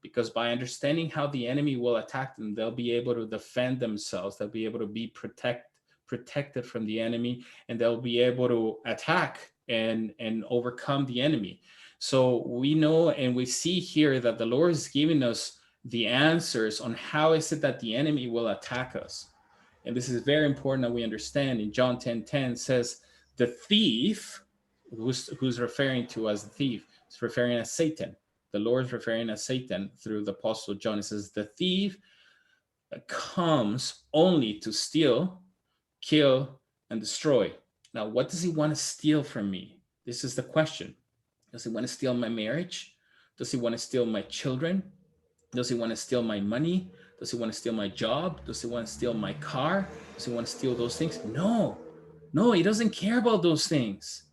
Because by understanding how the enemy will attack them, they'll be able to defend themselves. They'll be able to be protected from the enemy, and they'll be able to attack and overcome the enemy. So we know and we see here that the Lord is giving us the answers on how is it that the enemy will attack us. And this is very important that we understand. In John 10:10 says, the thief, who's referring to as the thief, is referring as Satan. The Lord is referring as Satan through the Apostle John. It says, the thief comes only to steal, kill, and destroy. Now, what does he want to steal from me? This is the question. Does he want to steal my marriage? Does he want to steal my children? Does he want to steal my money? Does he want to steal my job? Does he want to steal my car? Does he want to steal those things? No, he doesn't care about those things.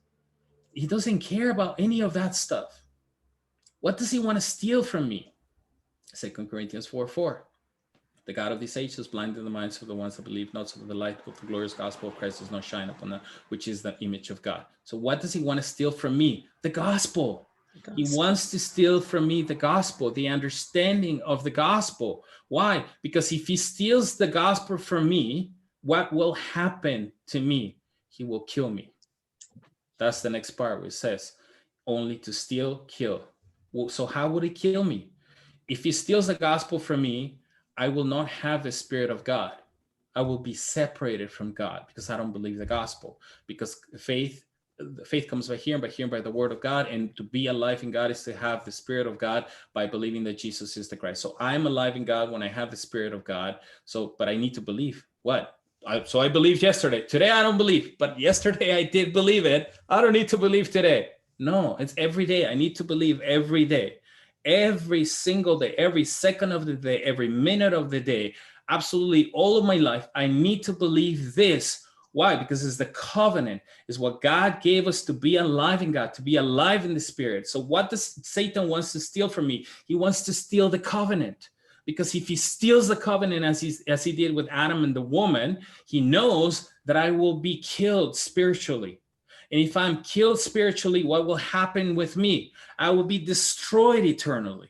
He doesn't care about any of that stuff. What does he want to steal from me? 2 Corinthians 4:4. The God of this age has blinded the minds of the ones that believe not, so that the light of the glorious gospel of Christ does not shine upon them, which is the image of God. So what does he want to steal from me? The gospel. He wants to steal from me the gospel, the understanding of the gospel. Why? Because if he steals the gospel from me, what will happen to me? He will kill me. That's the next part where it says, only to steal, kill. Well, so how would he kill me? If he steals the gospel from me, I will not have the Spirit of God. I will be separated from God because I don't believe the gospel. Because faith comes by hearing by the word of God. And to be alive in God is to have the Spirit of God by believing that Jesus is the Christ. So I'm alive in God when I have the Spirit of God. But I need to believe what? So I believed yesterday. Today I don't believe, but yesterday I did believe it. I don't need to believe today. No, it's every day. I need to believe every day. Every single day, every second of the day, every minute of the day, absolutely all of my life, I need to believe this. Why? Because it's the covenant, is what God gave us to be alive in God, to be alive in the Spirit. So what does Satan wants to steal from me? He wants to steal the covenant. Because if he steals the covenant as he did with Adam and the woman, he knows that I will be killed spiritually. And if I'm killed spiritually, what will happen with me? I will be destroyed eternally.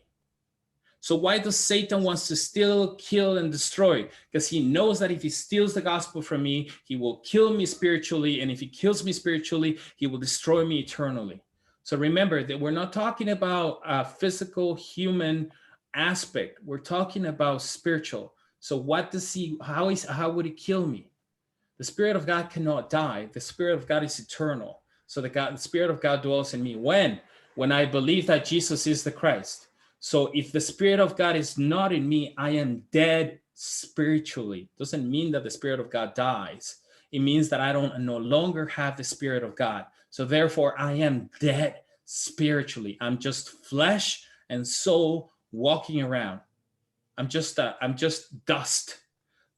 So why does Satan wants to steal, kill, and destroy? Because he knows that if he steals the gospel from me, he will kill me spiritually. And if he kills me spiritually, he will destroy me eternally. So remember that we're not talking about a physical human aspect. We're talking about spiritual. So what does how would he kill me? The Spirit of God cannot die. The Spirit of God is eternal. So the Spirit of God dwells in me. When I believe that Jesus is the Christ. So if the Spirit of God is not in me, I am dead spiritually. Doesn't mean that the Spirit of God dies. It means that I no longer have the Spirit of God. So therefore, I am dead spiritually. I'm just flesh and soul walking around. I'm just dust.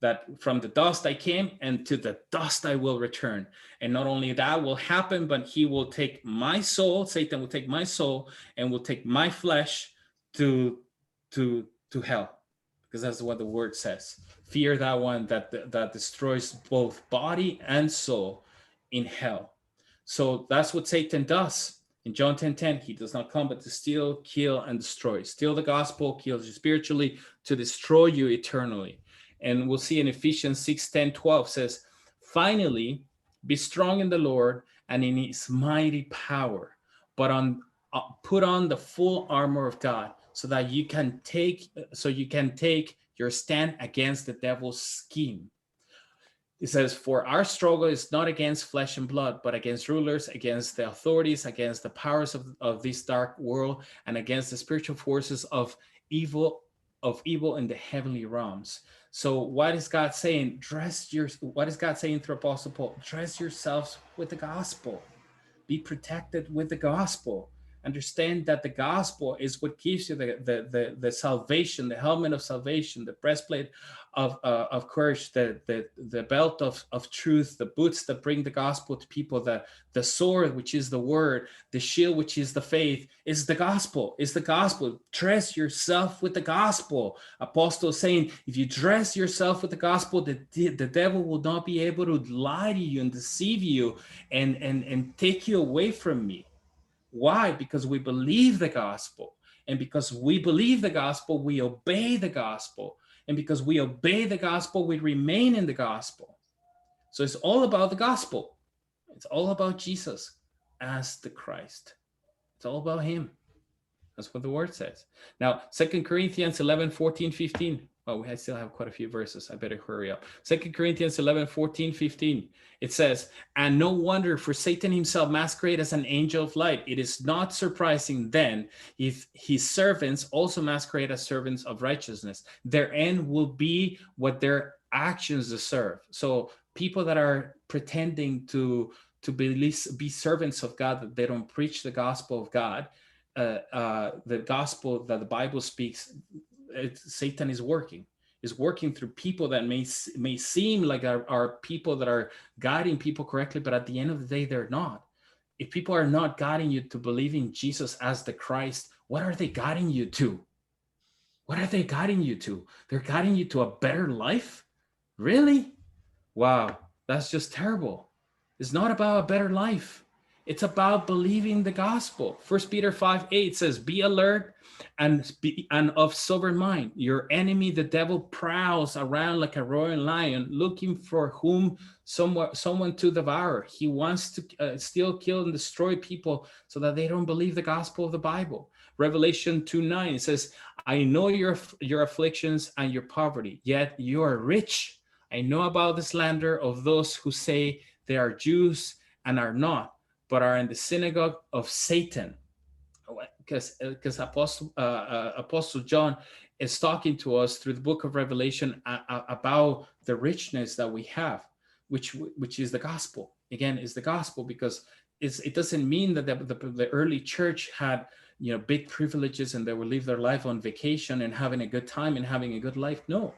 That from the dust I came, and to the dust I will return. And not only that will happen, but he will take my soul, Satan will take my soul and will take my flesh to hell. Because that's what the word says. Fear that one that destroys both body and soul in hell. So that's what Satan does. In John 10:10, he does not come but to steal, kill, and destroy. Steal the gospel, kill you spiritually, to destroy you eternally. And we'll see in Ephesians 6:10-12 says, finally, be strong in the Lord and in his mighty power, but put on the full armor of God so that you can take your stand against the devil's scheme. It says, for our struggle is not against flesh and blood, but against rulers, against the authorities, against the powers of this dark world, and against the spiritual forces of evil in the heavenly realms. So what is God saying? What is God saying through Apostle Paul? Dress yourselves with the gospel. Be protected with the gospel. Understand that the gospel is what gives you the salvation, the helmet of salvation, the breastplate of courage, the belt of truth, the boots that bring the gospel to people, the sword, which is the word, the shield, which is the faith, is the gospel. Is the gospel. Dress yourself with the gospel. Apostle is saying, if you dress yourself with the gospel, the devil will not be able to lie to you and deceive you and take you away from me. Why? Because we believe the gospel. And because we believe the gospel, we obey the gospel. And because we obey the gospel, we remain in the gospel. So it's all about the gospel. It's all about Jesus as the Christ. It's all about him. That's what the word says. Now, 2 Corinthians 11:14-15. Oh, I still have quite a few verses. I better hurry up. 2 Corinthians 11, 14, 15. It says, and no wonder, for Satan himself masquerades as an angel of light. It is not surprising then if his servants also masquerade as servants of righteousness. Their end will be what their actions deserve. So people that are pretending to be servants of God, that they don't preach the gospel of God, the gospel that the Bible speaks, Satan is working through people that may seem like are people that are guiding people correctly, but at the end of the day, they're not. If people are not guiding you to believe in Jesus as the Christ, what are they guiding you to? What are they guiding you to? They're guiding you to a better life? Really? Wow, that's just terrible. It's not about a better life. It's about believing the gospel. 1 Peter 5:8 says, be alert and of sober mind. Your enemy, the devil, prowls around like a roaring lion, looking for whom someone to devour. He wants to steal, kill, and destroy people so that they don't believe the gospel of the Bible. Revelation 2:9 says, I know your afflictions and your poverty, yet you are rich. I know about the slander of those who say they are Jews and are not, but are in the synagogue of Satan. Because Apostle John is talking to us through the book of Revelation about the richness that we have, which is the gospel. Again, is the gospel, because it doesn't mean that the early church had big privileges and they would live their life on vacation and having a good time and having a good life. No,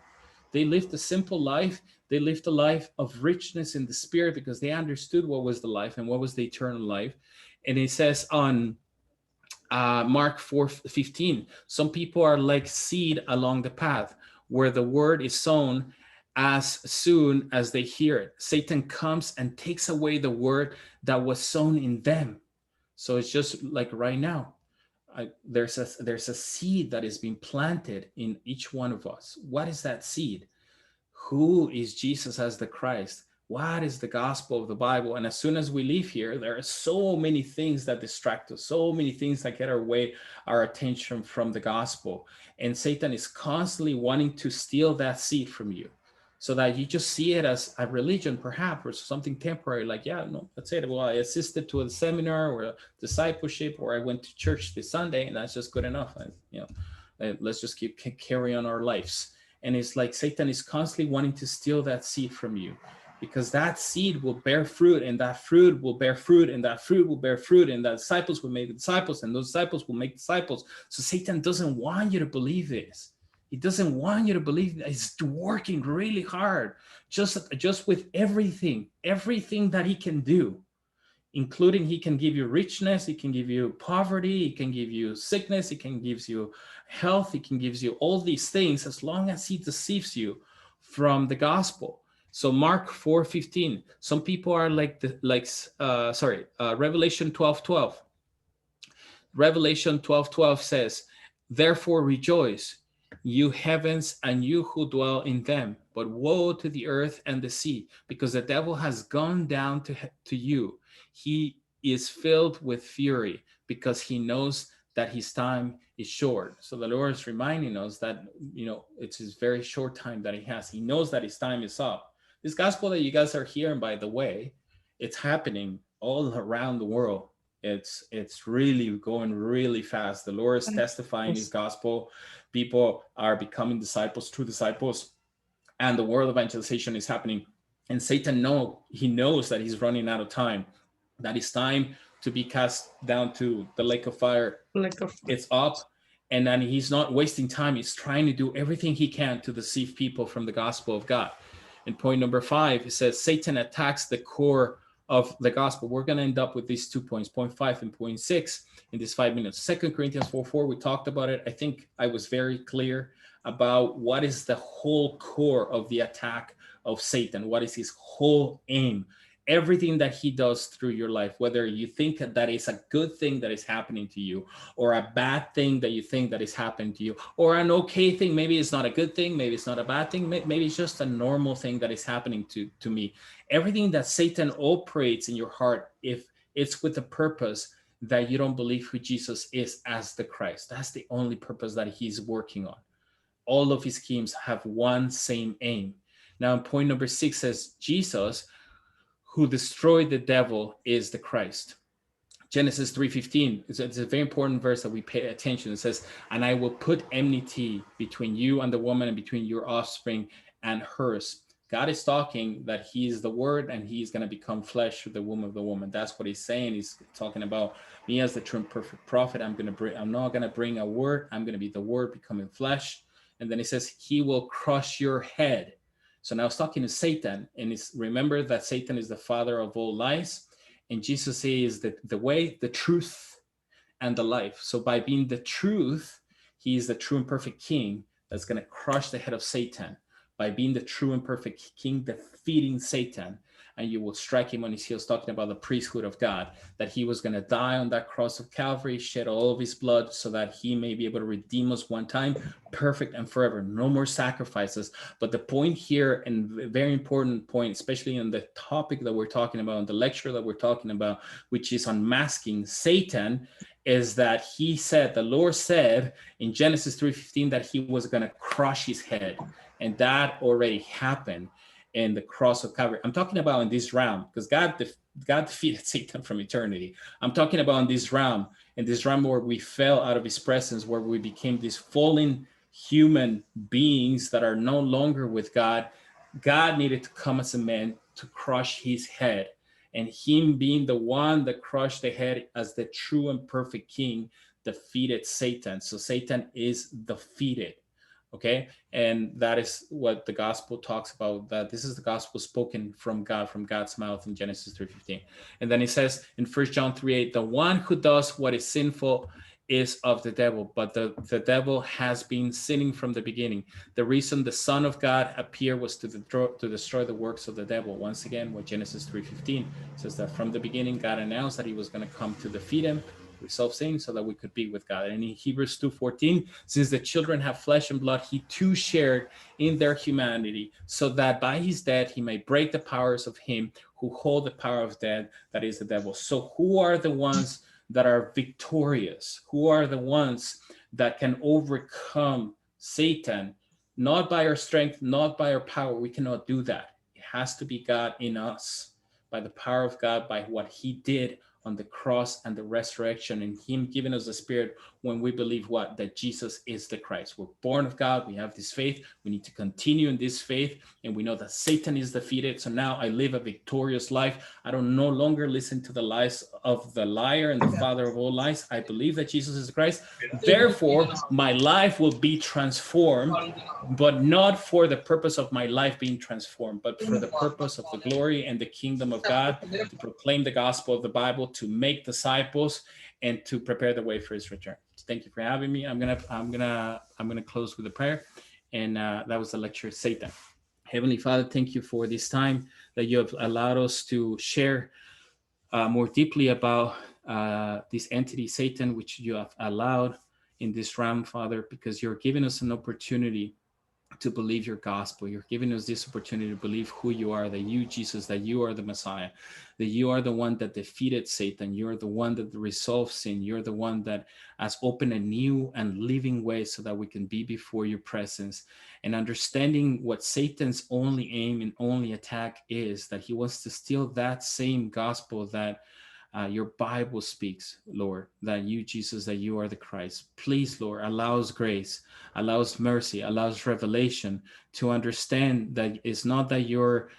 they lived a simple life. They lived a life of richness in the spirit because they understood what was the life and what was the eternal life. And it says on Mark 4:15, some people are like seed along the path where the word is sown. As soon as they hear it, Satan comes and takes away the word that was sown in them. So it's just like right now, there's a seed that is being planted in each one of us. What is that seed? Who is Jesus as the Christ? What is the gospel of the Bible? And as soon as we leave here, there are so many things that distract us, so many things that get our attention from the gospel. And Satan is constantly wanting to steal that seed from you, so that you just see it as a religion, perhaps, or something temporary. Like, yeah, no, that's it. Well, I assisted to a seminar or a discipleship, or I went to church this Sunday, and that's just good enough. Let's just carry on our lives. And it's like Satan is constantly wanting to steal that seed from you, because that seed will bear fruit, and that fruit will bear fruit, and that fruit will bear fruit, and that disciples will make disciples, and those disciples will make disciples. So Satan doesn't want you to believe this. He doesn't want you to believe that. He's working really hard, just with everything that he can do, including he can give you richness, he can give you poverty, he can give you sickness, he can give you health, he can give you all these things, as long as he deceives you from the gospel. So Mark 4:15, some people are Revelation 12:12. Revelation 12:12 says, therefore rejoice, you heavens and you who dwell in them, but woe to the earth and the sea, because the devil has gone down to you. He is filled with fury because he knows that his time is short. So the Lord is reminding us that, it's his very short time that he has. He knows that his time is up. This gospel that you guys are hearing, by the way, it's happening all around the world. It's really going really fast. The Lord is testifying his gospel. People are becoming disciples, true disciples, and the world evangelization is happening. And Satan knows that he's running out of time, that it's time to be cast down to the lake of fire. It's up, and then he's not wasting time. He's trying to do everything he can to deceive people from the gospel of God. And point number 5, it says Satan attacks the core of the gospel. We're going to end up with these 2 points, point 5 and point 6, in these 5 minutes. 2 Corinthians 4:4, we talked about it. I think I was very clear about what is the whole core of the attack of Satan. What is his whole aim? Everything that he does through your life, whether you think that is a good thing that is happening to you, or a bad thing that you think that is happening to you, or an okay thing, maybe it's not a good thing, maybe it's not a bad thing, maybe it's just a normal thing that is happening to me. Everything that Satan operates in your heart, if it's with the purpose that you don't believe who Jesus is as the Christ, that's the only purpose that he's working on. all of his schemes have one same aim. Now, point number 6 says, Jesus, who destroyed the devil, is the Christ. Genesis 3:15, it's a very important verse that we pay attention. It says, and I will put enmity between you and the woman, and between your offspring and hers. God is talking that he is the word, and he's going to become flesh through the womb of the woman. That's what he's saying. He's talking about me as the true and perfect prophet. I'm not going to bring a word. I'm going to be the word becoming flesh. And then he says, he will crush your head. So now it's talking to Satan, and remember that Satan is the father of all lies. And Jesus says that the way, the truth, and the life. So by being the truth, he is the true and perfect king that's going to crush the head of Satan. By being the true and perfect king, defeating Satan, and you will strike him on his heels, talking about the priesthood of God, that he was going to die on that cross of Calvary, shed all of his blood so that he may be able to redeem us one time, perfect and forever. No more sacrifices. But the point here, and very important point, especially in the topic that we're talking about, in the lecture that we're talking about, which is unmasking Satan, is that he said, the Lord said in Genesis 3:15 that he was going to crush his head. And that already happened in the cross of Calvary. I'm talking about in this realm, because God defeated Satan from eternity. I'm talking about in this realm where we fell out of his presence, where we became these fallen human beings that are no longer with God. God needed to come as a man to crush his head. And him being the one that crushed the head as the true and perfect king defeated Satan. So Satan is defeated. Okay, and that is what the gospel talks about, that this is the gospel spoken from God, from God's mouth in Genesis 3:15. And then it says in 1 John 3:8, the one who does what is sinful is of the devil, but the devil has been sinning from the beginning. The reason the Son of God appeared was to destroy the works of the devil. Once again, what Genesis 3:15 says, that from the beginning God announced that he was going to come to defeat him, resolve sin, so that we could be with God. And in Hebrews 2:14, since the children have flesh and blood, he too shared in their humanity, so that by his death he may break the powers of him who hold the power of death, that is the devil. So who are the ones that are victorious? Who are the ones that can overcome Satan? Not by our strength, not by our power. We cannot do that. It has to be God in us, by the power of God, by what he did on the cross and the resurrection, and him giving us the Spirit when we believe what? That Jesus is the Christ. We're born of God. We have this faith. We need to continue in this faith, and we know that Satan is defeated. So now I live a victorious life. I don't no longer listen to the lies of the liar and the father of all lies. I believe that Jesus is the Christ. Therefore, my life will be transformed, but not for the purpose of my life being transformed, but for the purpose of the glory and the kingdom of God, to proclaim the gospel of the Bible, to make disciples, and to prepare the way for his return. Thank you for having me. I'm gonna close with a prayer, and that was the lecture, Satan. Heavenly Father, thank you for this time that you have allowed us to share more deeply about this entity, Satan, which you have allowed in this realm, Father, because you're giving us an opportunity to believe your gospel. You're giving us this opportunity to believe who you are, that you, Jesus, that you are the Messiah, that you are the one that defeated Satan. You're the one that resolves sin. You're the one that has opened a new and living way so that we can be before your presence. And understanding what Satan's only aim and only attack is, that he wants to steal that same gospel that your Bible speaks, Lord, that you, Jesus, that you are the Christ. Please, Lord, allow us grace, allow us mercy, allow us revelation to understand that it's not that you're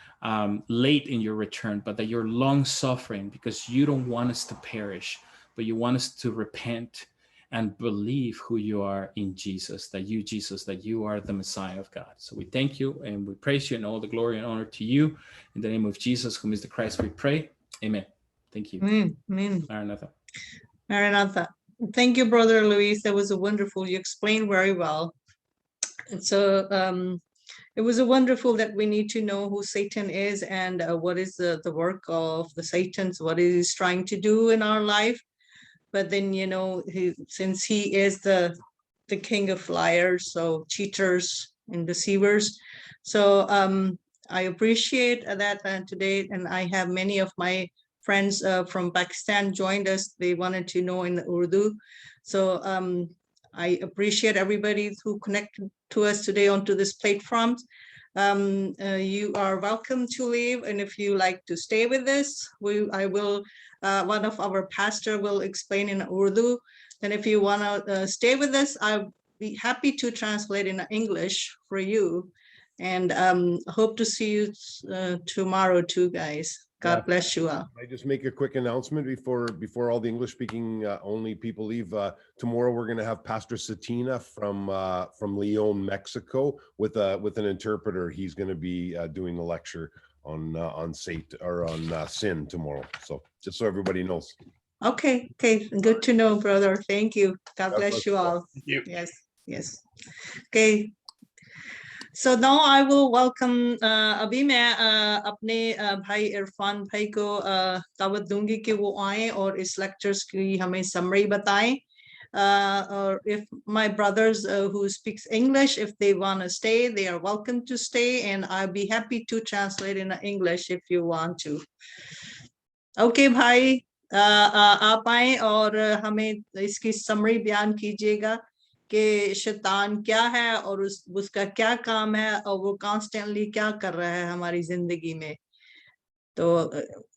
late in your return, but that you're long suffering, because you don't want us to perish, but you want us to repent and believe who you are in Jesus, that you, Jesus, that you are the Messiah of God. So we thank you and we praise you, and all the glory and honor to you. In the name of Jesus, whom is the Christ, we pray. Amen. Thank you. Amen. Maranatha. Maranatha. Thank you, Brother Luis. That was a wonderful. You explained very well. And so it was a wonderful that we need to know who Satan is, and what is the work of the Satans, what he's trying to do in our life. But then, you know, since he is the king of liars, so cheaters and deceivers. So I appreciate that today, and I have many of my friends from Pakistan joined us. They wanted to know in the Urdu. So I appreciate everybody who connected to us today onto this platform. You are welcome to leave, and if you like to stay with us, one of our pastor will explain in Urdu, and if you want to stay with us, I'll be happy to translate in English for you, and hope to see you tomorrow too, guys. God bless you all. I just make a quick announcement before all the English speaking only people leave. Tomorrow we're going to have Pastor Satina from Leon, Mexico, with an interpreter. He's going to be doing a lecture on sin tomorrow. So just so everybody knows. Okay, good to know, brother. Thank you. God bless you all. Thank you. Yes. Okay. So now I will welcome अभी मैं अपने भाई इरफान भाई को दावत दूंगी कि वो आए और इस लेक्चर्स की हमें समरी बताएं. Or if my brothers who speaks English, if they want to stay, they are welcome to stay, and I'll be happy to translate in English if you want to. Okay, भाई आप आए और हमें इसकी summary बयान कीजिएगा कि शैतान क्या है और उसका क्या काम है और वो कॉन्स्टेंटली क्या कर रहा है हमारी जिंदगी में. तो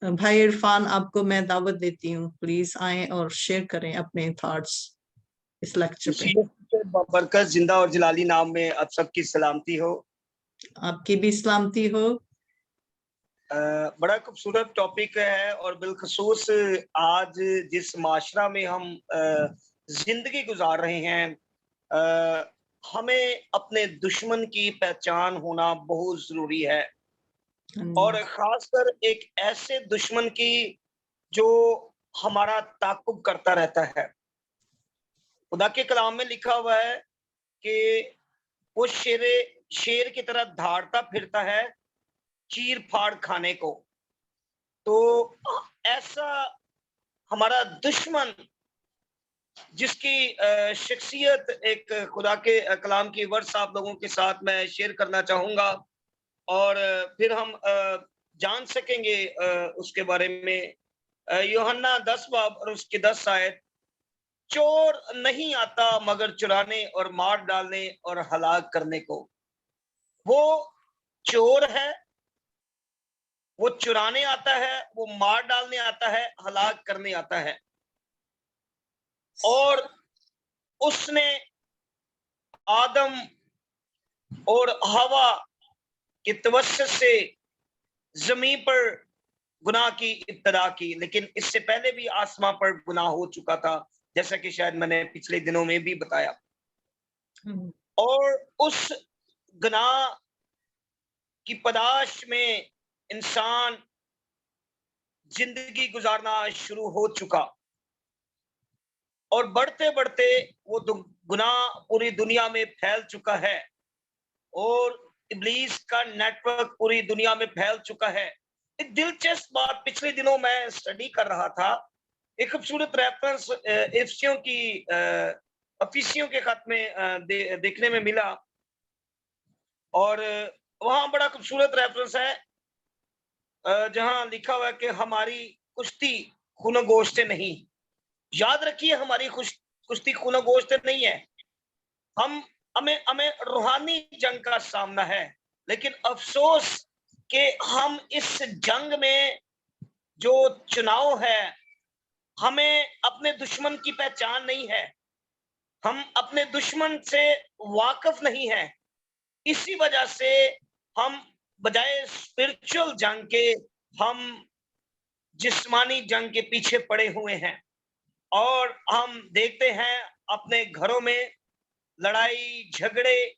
भाई इरफान, आपको मैं दावत देती हूँ, प्लीज आए और शेयर करें अपने थॉट्स इस लेक्चर पे. बरकत जिंदा और जलाली नाम में आप सबकी सलामती हो. आपकी भी सलामती हो. बड़ा खूबसूरत टॉपिक है और बिलखसूस आज जिस माशरा में हम जिंदगी गुजार रहे हैं, हमें अपने दुश्मन की पहचान होना बहुत जरूरी है, और खासकर एक ऐसे दुश्मन की जो हमारा ताकुब करता रहता है. खुदा के कलाम में लिखा हुआ है कि वो शेर की तरह धाड़ता फिरता है चीर फाड़ खाने को. तो ऐसा हमारा दुश्मन जिसकी शख्सियत एक खुदा के कलाम की वर्ड्स आप लोगों के साथ मैं शेयर करना चाहूंगा, और फिर हम जान सकेंगे उसके बारे में. यूहन्ना 10 बाब और उसकी 10 आयत. चोर नहीं आता मगर चुराने और मार डालने और हलाक करने को. वो चोर है, वो चुराने आता है, वो मार डालने आता है, हलाक करने आता है. और उसने आदम और हवा के तवस्सुत से जमीन पर गुनाह की इब्तिदा की, लेकिन इससे पहले भी आसमां पर गुनाह हो चुका था, जैसा कि शायद मैंने पिछले दिनों में भी बताया. और उस गुनाह की पदाश में इंसान जिंदगी गुजारना शुरू हो चुका, और बढ़ते बढ़ते वो गुनाह पूरी दुनिया में फैल चुका है, और इब्लीस का नेटवर्क पूरी दुनिया में फैल चुका है. एक दिलचस्प बात पिछले दिनों मैं स्टडी कर रहा था, एक खूबसूरत रेफरेंस अफिसियों के खत में देखने में मिला, और वहां बड़ा खूबसूरत रेफरेंस है जहां लिखा हुआ है कि हमारी कुश्ती खून गोश्त नहीं. याद रखिए, हमारी कुश्ती खून गोश्त नहीं है. हमें रूहानी जंग का सामना है, लेकिन अफसोस कि हम इस जंग में जो चुनाव है, हमें अपने दुश्मन की पहचान नहीं है, हम अपने दुश्मन से वाकिफ नहीं है. इसी वजह से हम बजाय स्पिरिचुअल जंग के हम जिस्मानी जंग के पीछे पड़े हुए हैं, और हम देखते हैं अपने घरों में लड़ाई झगड़े,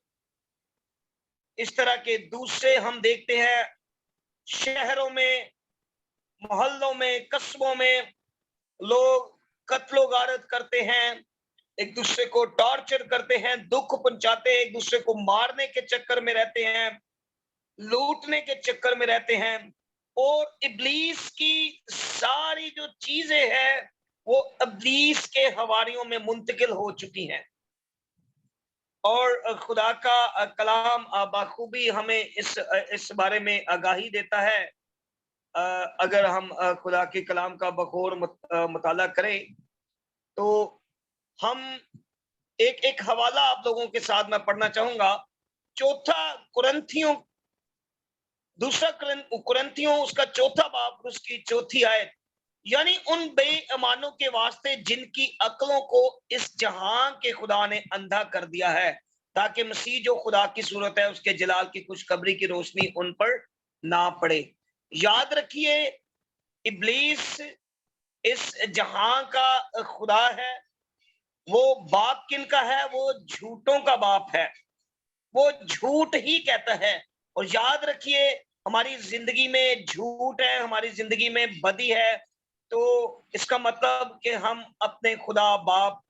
इस तरह के दूसरे हम देखते हैं शहरों में, मोहल्लों में, कस्बों में लोग कत्लो गारत करते हैं, एक दूसरे को टॉर्चर करते हैं, दुख पहुंचाते हैं, एक दूसरे को मारने के चक्कर में रहते हैं, लूटने के चक्कर में रहते हैं. और इब्लीस की सारी जो चीजें हैं वो इब्लीस के हवारियों में मुंतकिल हो चुकी हैं, और खुदा का कलाम बाखूबी हमें इस बारे में आगाही देता है. अगर हम खुदा के कलाम का बखौर मुताला करें तो हम एक हवाला आप लोगों के साथ मैं पढ़ना चाहूंगा। दूसरा कुरिन्थियों उसका चौथा बाब उसकी चौथी आयत। यानी उन बेईमानों के वास्ते जिनकी अक्लों को इस जहां के खुदा ने अंधा कर दिया है, ताकि मसीह जो खुदा की सूरत है उसके जलाल की खुशखबरी की रोशनी उन पर ना पड़े। याद रखिए, इब्लीस इस जहां का खुदा है। वो बाप किनका है? वो झूठों का बाप है। वो झूठ ही कहता है। और याद रखिए, हमारी जिंदगी में झूठ है, हमारी जिंदगी में बदी है, तो इसका मतलब कि हम अपने खुदा बाप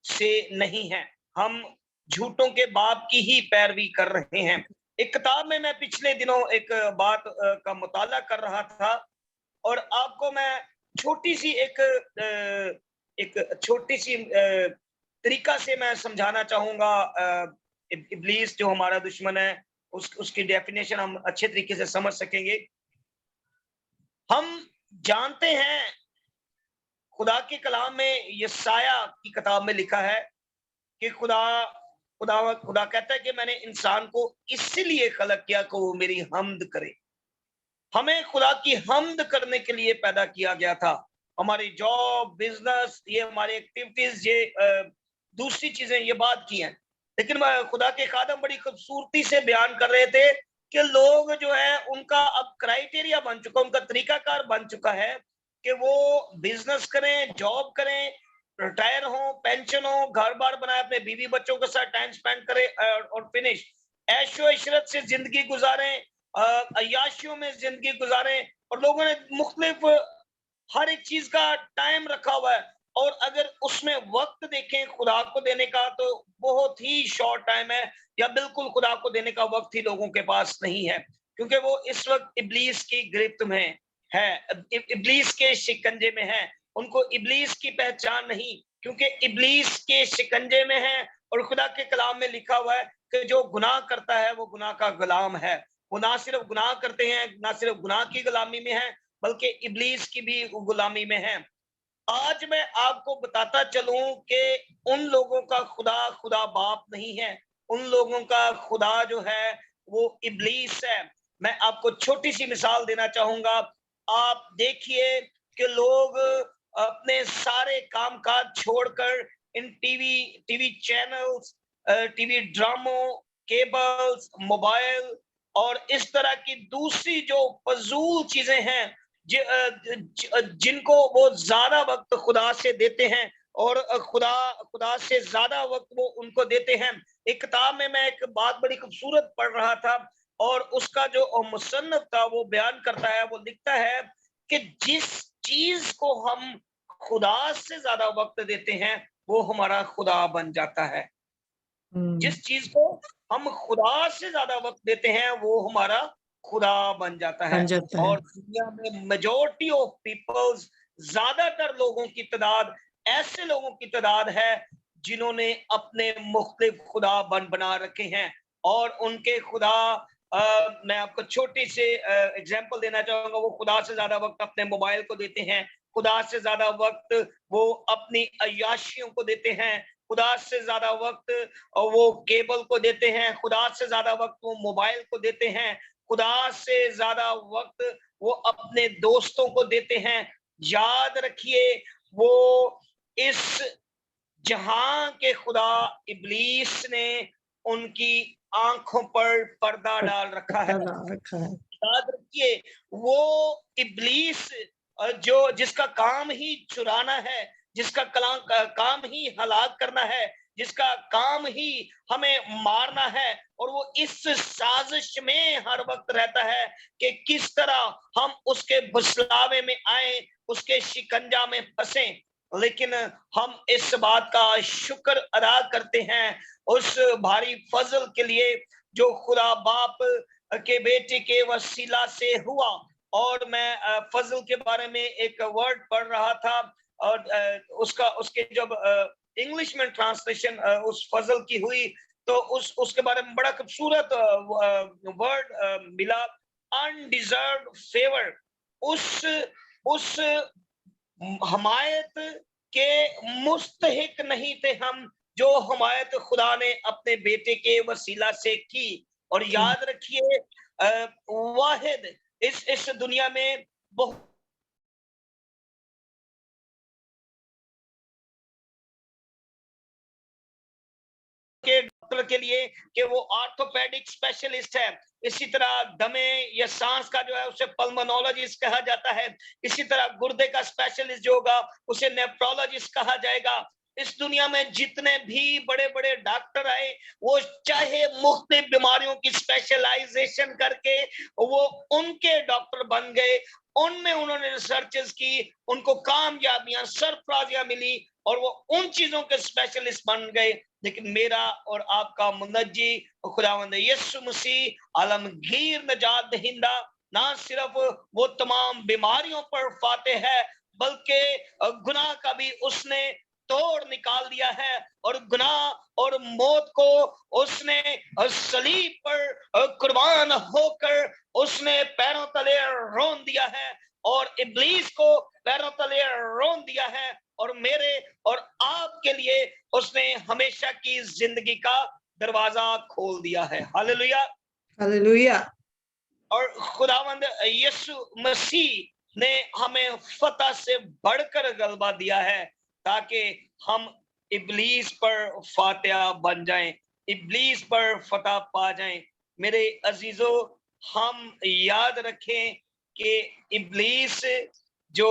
से नहीं हैं, हम झूठों के बाप की ही पैरवी कर रहे हैं। एक किताब में मैं पिछले दिनों एक बात का मुताला कर रहा था, और आपको मैं छोटी सी एक छोटी सी तरीका से मैं समझाना चाहूंगा। इब्लीस जो हमारा दुश्मन है, उसकी डेफिनेशन हम अच्छे तरीके से समझ सकेंगे। हम जानते हैं, खुदा के कलाम में यशाया की किताब में लिखा है कि खुदा खुदा खुदा कहता है कि मैंने इंसान को इसलिए खलक किया कि वो मेरी हमद करे। हमें खुदा की हमद करने के लिए पैदा किया गया था। हमारी जॉब, बिजनेस, ये हमारी एक्टिविटीज, ये दूसरी चीजें, ये बात की हैं। लेकिन खुदा के खादम बड़ी खूबसूरती से बयान कर रहे थे कि लोग जो है उनका अब क्राइटेरिया बन चुका, उनका तरीकाकार बन चुका है कि वो बिजनेस करें, जॉब करें, रिटायर हो, पेंशन हो, घर बार बनाए, अपने बीवी बच्चों के साथ टाइम स्पेंड करें, और फिनिश ऐशो इशरत से जिंदगी गुजारें, अय्याशियों में जिंदगी गुजारें। और लोगों ने मुख्तलिफ हर एक चीज का टाइम रखा हुआ है, और अगर उसमें वक्त देखें खुदा को देने का, तो बहुत ही शॉर्ट टाइम है, या बिल्कुल खुदा को देने का वक्त ही लोगों के पास नहीं है, क्योंकि वो इस वक्त इब्लीस की गिरफ्त में है, इब्लीस के शिकंजे में है। उनको इब्लीस की पहचान नहीं, क्योंकि इब्लीस के शिकंजे में है। और खुदा के कलाम में लिखा हुआ है कि जो गुनाह करता है वो गुनाह का गुलाम है। वो ना सिर्फ गुनाह करते हैं, ना सिर्फ गुनाह की गुलामी में है, बल्कि इब्लीस की भी गुलामी में है। आज मैं आपको बताता चलूं कि उन लोगों का खुदा खुदा बाप नहीं है, उन लोगों का खुदा जो है वो इब्लीस है। मैं आपको छोटी सी मिसाल देना चाहूंगा। आप देखिए कि लोग अपने सारे कामकाज छोड़कर इन टीवी चैनल्स, टीवी ड्रामों, केबल्स, मोबाइल और इस तरह की दूसरी जो फजूल चीजें हैं, जिनको वो ज्यादा वक्त खुदा से देते हैं, और खुदा से ज्यादा वक्त वो उनको देते हैं। एक किताब में मैं एक बात बड़ी खूबसूरत पढ़ रहा था, और उसका जो मुसन्निफ था वो बयान करता है, वो लिखता है कि जिस चीज को हम खुदा से ज्यादा वक्त देते हैं वो हमारा खुदा बन जाता है। जिस चीज को हम खुदा से ज्यादा वक्त देते हैं वो हमारा खुदा बन जाता है। और दुनिया में मेजॉरिटी ऑफ पीपल्स, ज्यादातर लोगों की तादाद, ऐसे लोगों की तादाद है जिन्होंने अपने मुख्तलिफ खुदा बना रखे हैं। और उनके खुदा, मैं आपको छोटी से एग्जांपल देना चाहूंगा। वो खुदा से ज्यादा वक्त अपने मोबाइल को देते हैं, खुदा से ज्यादा वक्त वो अपनी अय्याशियों को देते हैं, खुदा से ज्यादा वक्त वो केबल को देते हैं, खुदा से ज्यादा वक्त वो मोबाइल को देते हैं, खुदा से ज्यादा वक्त वो अपने दोस्तों को देते हैं। याद रखिए, वो इस जहां के खुदा इब्लीस ने उनकी आंखों पर पर्दा डाल रखा है। याद रखिए, वो इब्लीस जिसका काम ही चुराना है, जिसका काम ही हलाक करना है, जिसका काम ही हमें मारना है, और वो इस साजिश में हर वक्त रहता है कि किस तरह हम उसके बसलावे में आए, उसके शिकंजा में फंसे। लेकिन हम इस बात का शुक्र अदा करते हैं उस भारी फजल के लिए जो खुदा बाप के बेटे के वसीला से हुआ। और मैं फजल के बारे में एक वर्ड पढ़ रहा था, और उसके जब इंग्लिश में ट्रांसलेशन उस फजल की हुई, तो उसके बारे में बड़ा खूबसूरत वर्ड मिला, अनडिजर्व्ड फेवर। उस हमायत के मुस्तहिक नहीं थे हम, जो हमायत खुदा ने अपने बेटे के वसीला से की। और याद रखिए वाहिद इस दुनिया में बहुत के डॉक्टर के लिए कि वो ऑर्थोपेडिक स्पेशलिस्ट है, इसी तरह दमे या सांस का जो है उसे पल्मोनोलॉजिस्ट कहा जाता है, इसी तरह गुर्दे का स्पेशलिस्ट जो होगा उसे नेफ्रोलॉजिस्ट कहा जाएगा। इस दुनिया में जितने भी बड़े बड़े डॉक्टर आए वो चाहे मुख्तलिफ बीमारियों की स्पेशलाइजेशन करके वो उनके डॉक्टर बन गए, उनमें उन्होंने रिसर्चेस की, उनको कामयाबियां सरफराजियां मिली और वो उन चीजों के स्पेशलिस्ट बन गए। लेकिन मेरा और आपका मुनज्जी खुदावंद यीशु मसीह आलमगीर नजात दहिंदा ना सिर्फ वो तमाम बीमारियों पर फातेह है बल्कि गुनाह का भी उसने तोड़ निकाल दिया है और गुनाह और मौत को उसने सलीब पर कुर्बान होकर उसने पैरों तले रौंद दिया है और इब्लीस को पैरों तले रौंद दिया है और मेरे और आपके लिए उसने हमेशा की जिंदगी का दरवाजा खोल दिया है। Hallelujah hallelujah. और खुदावंद यीशु मसीह ने हमें फतह से बढ़कर गलबा दिया है ताकि हम इब्लीस पर फातिहा बन जाएं, इब्लीस पर फतह पा जाएं। मेरे अजीजों, हम याद रखें कि इब्लीस जो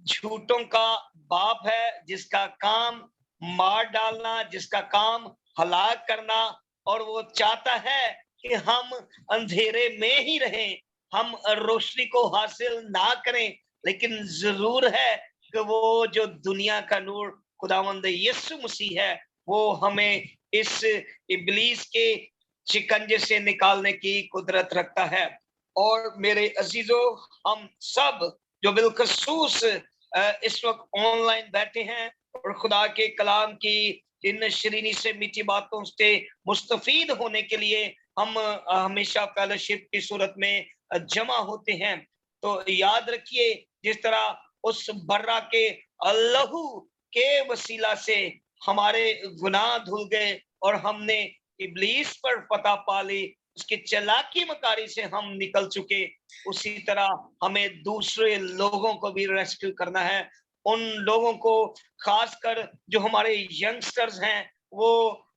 झूठों का बाप है, जिसका काम मार डालना, जिसका काम हलाक करना, और वो चाहता है कि हम अंधेरे में ही रहें, हम रोशनी को हासिल ना करें। लेकिन जरूर है कि वो जो दुनिया का नूर खुदावंद यीशु मसीह है वो हमें इस इब्लीस के शिकंजे से निकालने की कुदरत रखता है। और मेरे अजीजों, हम सब जो बिलखसूस इस वक्त ऑनलाइन बैठे हैं और खुदा के कलाम की इन शरीनी से मीठी बातों से मुस्तफीद होने के लिए हम हमेशा फेलोशिप की सूरत में जमा होते हैं, तो याद रखिए जिस तरह उस बर्रा के लहू के वसीला से हमारे गुनाह धुल गए और हमने इब्लीस पर फतह पा ली, उसकी चालाकी मकारी से हम निकल चुके, उसी तरह हमें दूसरे लोगों को भी रेस्क्यू करना है। उन लोगों को, खासकर जो हमारे यंगस्टर्स हैं, वो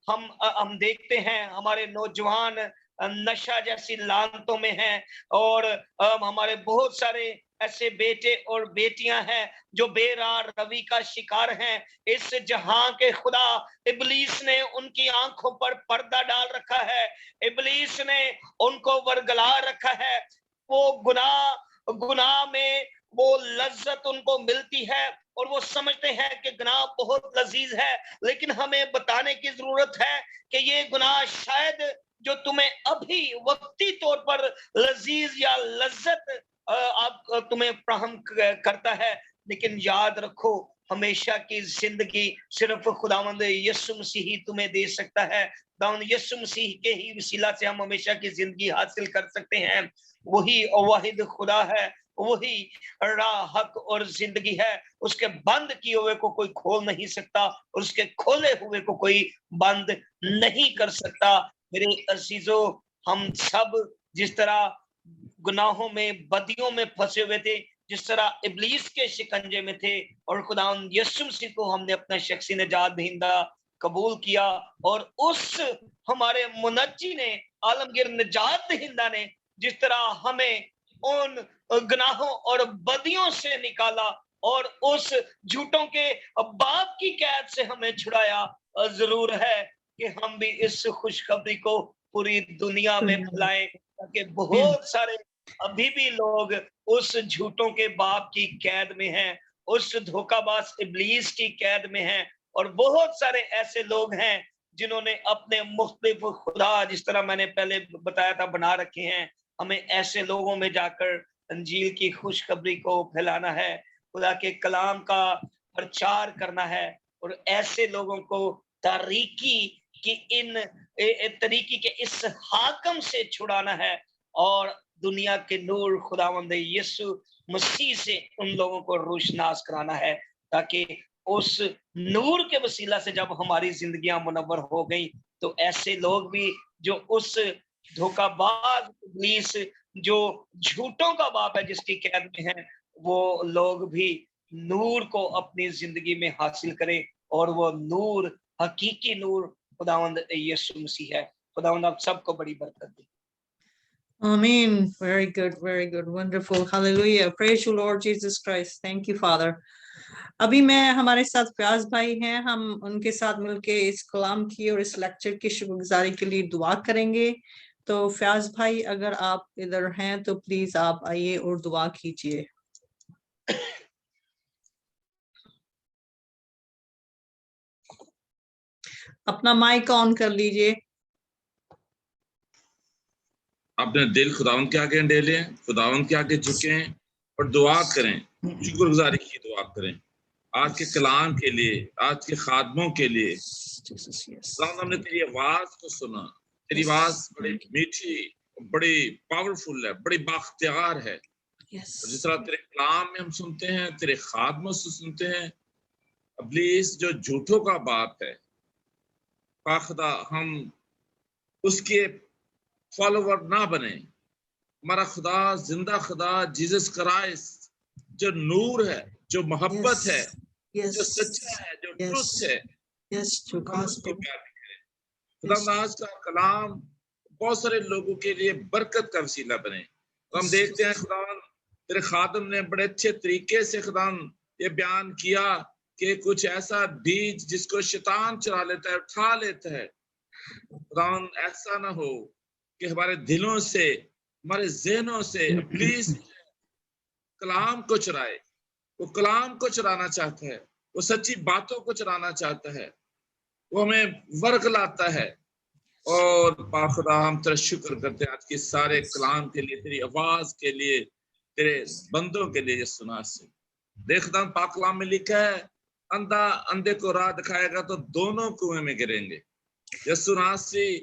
हम देखते हैं हमारे नौजवान नशा जैसी लानतों में हैं और हमारे बहुत सारे ऐसे बेटे और बेटियां हैं जो बेराह रवि का शिकार हैं। इस जहां के खुदा इब्लीस ने उनकी आंखों पर पर्दा डाल रखा है, इब्लीस ने उनको वरगला रखा है। वो गुनाह में वो लज्जत उनको मिलती है और वो समझते हैं कि गुनाह बहुत लजीज है, लेकिन हमें बताने की जरूरत है कि ये गुनाह शायद जो तुम्हें अभी वक्ती तौर पर लजीज या लज्जत आप तुम्हें फ्राहम करता है, लेकिन याद रखो हमेशा की जिंदगी सिर्फ खुदावंद यीशु मसीह ही तुम्हें दे सकता है। खुदावंद यीशु मसीह के ही वसीला से हम हमेशा की जिंदगी हासिल कर सकते हैं। वही वाहिद खुदा है, वही राह, हक और जिंदगी है। उसके बंद किए हुए को कोई खोल नहीं सकता और उसके खोले हुए को कोई बंद नहीं कर सकता। मेरे अजीजों, हम सब जिस तरह गुनाहों में, बदियों में फंसे हुए थे, जिस तरह इब्लीस के शिकंजे में थे, और खुदावंद यीशु मसीह को हमने अपना शख्सी निजात दहिंदा कबूल किया और उस हमारे मुनज्जी ने, आलमगीर निजात दहिंदा ने जिस तरह हमें उन गुनाहों और बदियों से निकाला और उस झूठों के बाप की कैद से हमें छुड़ाया, जरूर है कि हम भी इस खुशखबरी को पूरी दुनिया में फैलाएं ताकि बहुत सारे अभी भी लोग उस झूठों के बाप की कैद में हैं, उस धोखाबाज इब्लीस की कैद में हैं, और बहुत सारे ऐसे लोग हैं जिन्होंने अपने मुख्तलिफ खुदा, जिस तरह मैंने पहले बताया था, बना रखे हैं। हमें ऐसे लोगों में जाकर अंजील की खुशखबरी को फैलाना है, खुदा के कलाम का प्रचार करना है और ऐसे लोगों को तारीकी की इन तरीकी के इस हाकम से छुड़ाना है और दुनिया के नूर खुदावंद यीशु मसीह से उन लोगों को रोशनास कराना है ताकि उस नूर के वसीला से जब हमारी जिंदगियां मुनव्वर हो गई, तो ऐसे लोग भी जो उस धोखाबाज इब्लीस जो झूठों का बाप है जिसकी कैद में है, वो लोग भी नूर को अपनी जिंदगी में हासिल करें, और वो नूर हकीकी नूर खुदावंद यीशु मसीह है। खुदावंद आप सबको बड़ी बरकत दे। Amen. Very good, wonderful. Hallelujah. Praise you, Lord Jesus Christ. Thank you, Father. अभी मैं हमारे साथ फ्याज भाई हैं, हम उनके साथ मिलके इस कलाम की और इस लेक्चर की शुक्रगुजारी के लिए दुआ करेंगे। तो फ्याज भाई अगर आप इधर हैं तो प्लीज आप आइए और दुआ कीजिए। अपना माइक ऑन कर लीजिए। अपने दिल खुदावंद के आगे डेलें, खुदावंद के आगे झुकें और दुआ करें, शुक्रगुजारी की दुआ करें आज के कलाम के लिए, आज के खादमों के लिए। खुदावंद हमने तेरी आवाज को सुना, तेरी आवाज बड़ी मीठी, बड़ी पावरफुल है, बड़ी बाख्तियार है। और जिस तरह तेरे कलाम में हम सुनते हैं, तेरे खादमों से सुनते हैं, इब्लीस जो झूठों का बाप है, खुदा हम उसके फॉलोवर ना बने। हमारा खुदा, जिंदा खुदा जीसस क्राइस्ट जो नूर है, जो मोहब्बत है, जो सच्चा है, जो ट्रुथ है, खुदा आज का कलाम बहुत सारे लोगों के लिए बरकत का वसीला बने। तो हम देखते हैं खुदा तेरे खादम ने बड़े अच्छे तरीके से खुदा ये बयान किया कि कुछ ऐसा बीज जिसको शैतान चुरा लेता है, उठा लेता है। खुदा ऐसा ना हो कि हमारे दिलों से, हमारे ज़हनों से इब्लीस कलाम को चुराए। वो कलाम को चुराना चाहता है, वो सच्ची बातों को चुराना चाहता है, वो हमें वर्ग लाता है। और खुदा हम तेरा शुक्र करते हैं आज के सारे कलाम के लिए, तेरी आवाज के लिए, तेरे बंदों के लिए। यीशु नासरी देखता हूं पाक कलाम में लिखा है, अंधा अंधे को राह दिखाएगा तो दोनों कुएं में गिरेंगे। यीशु नासरी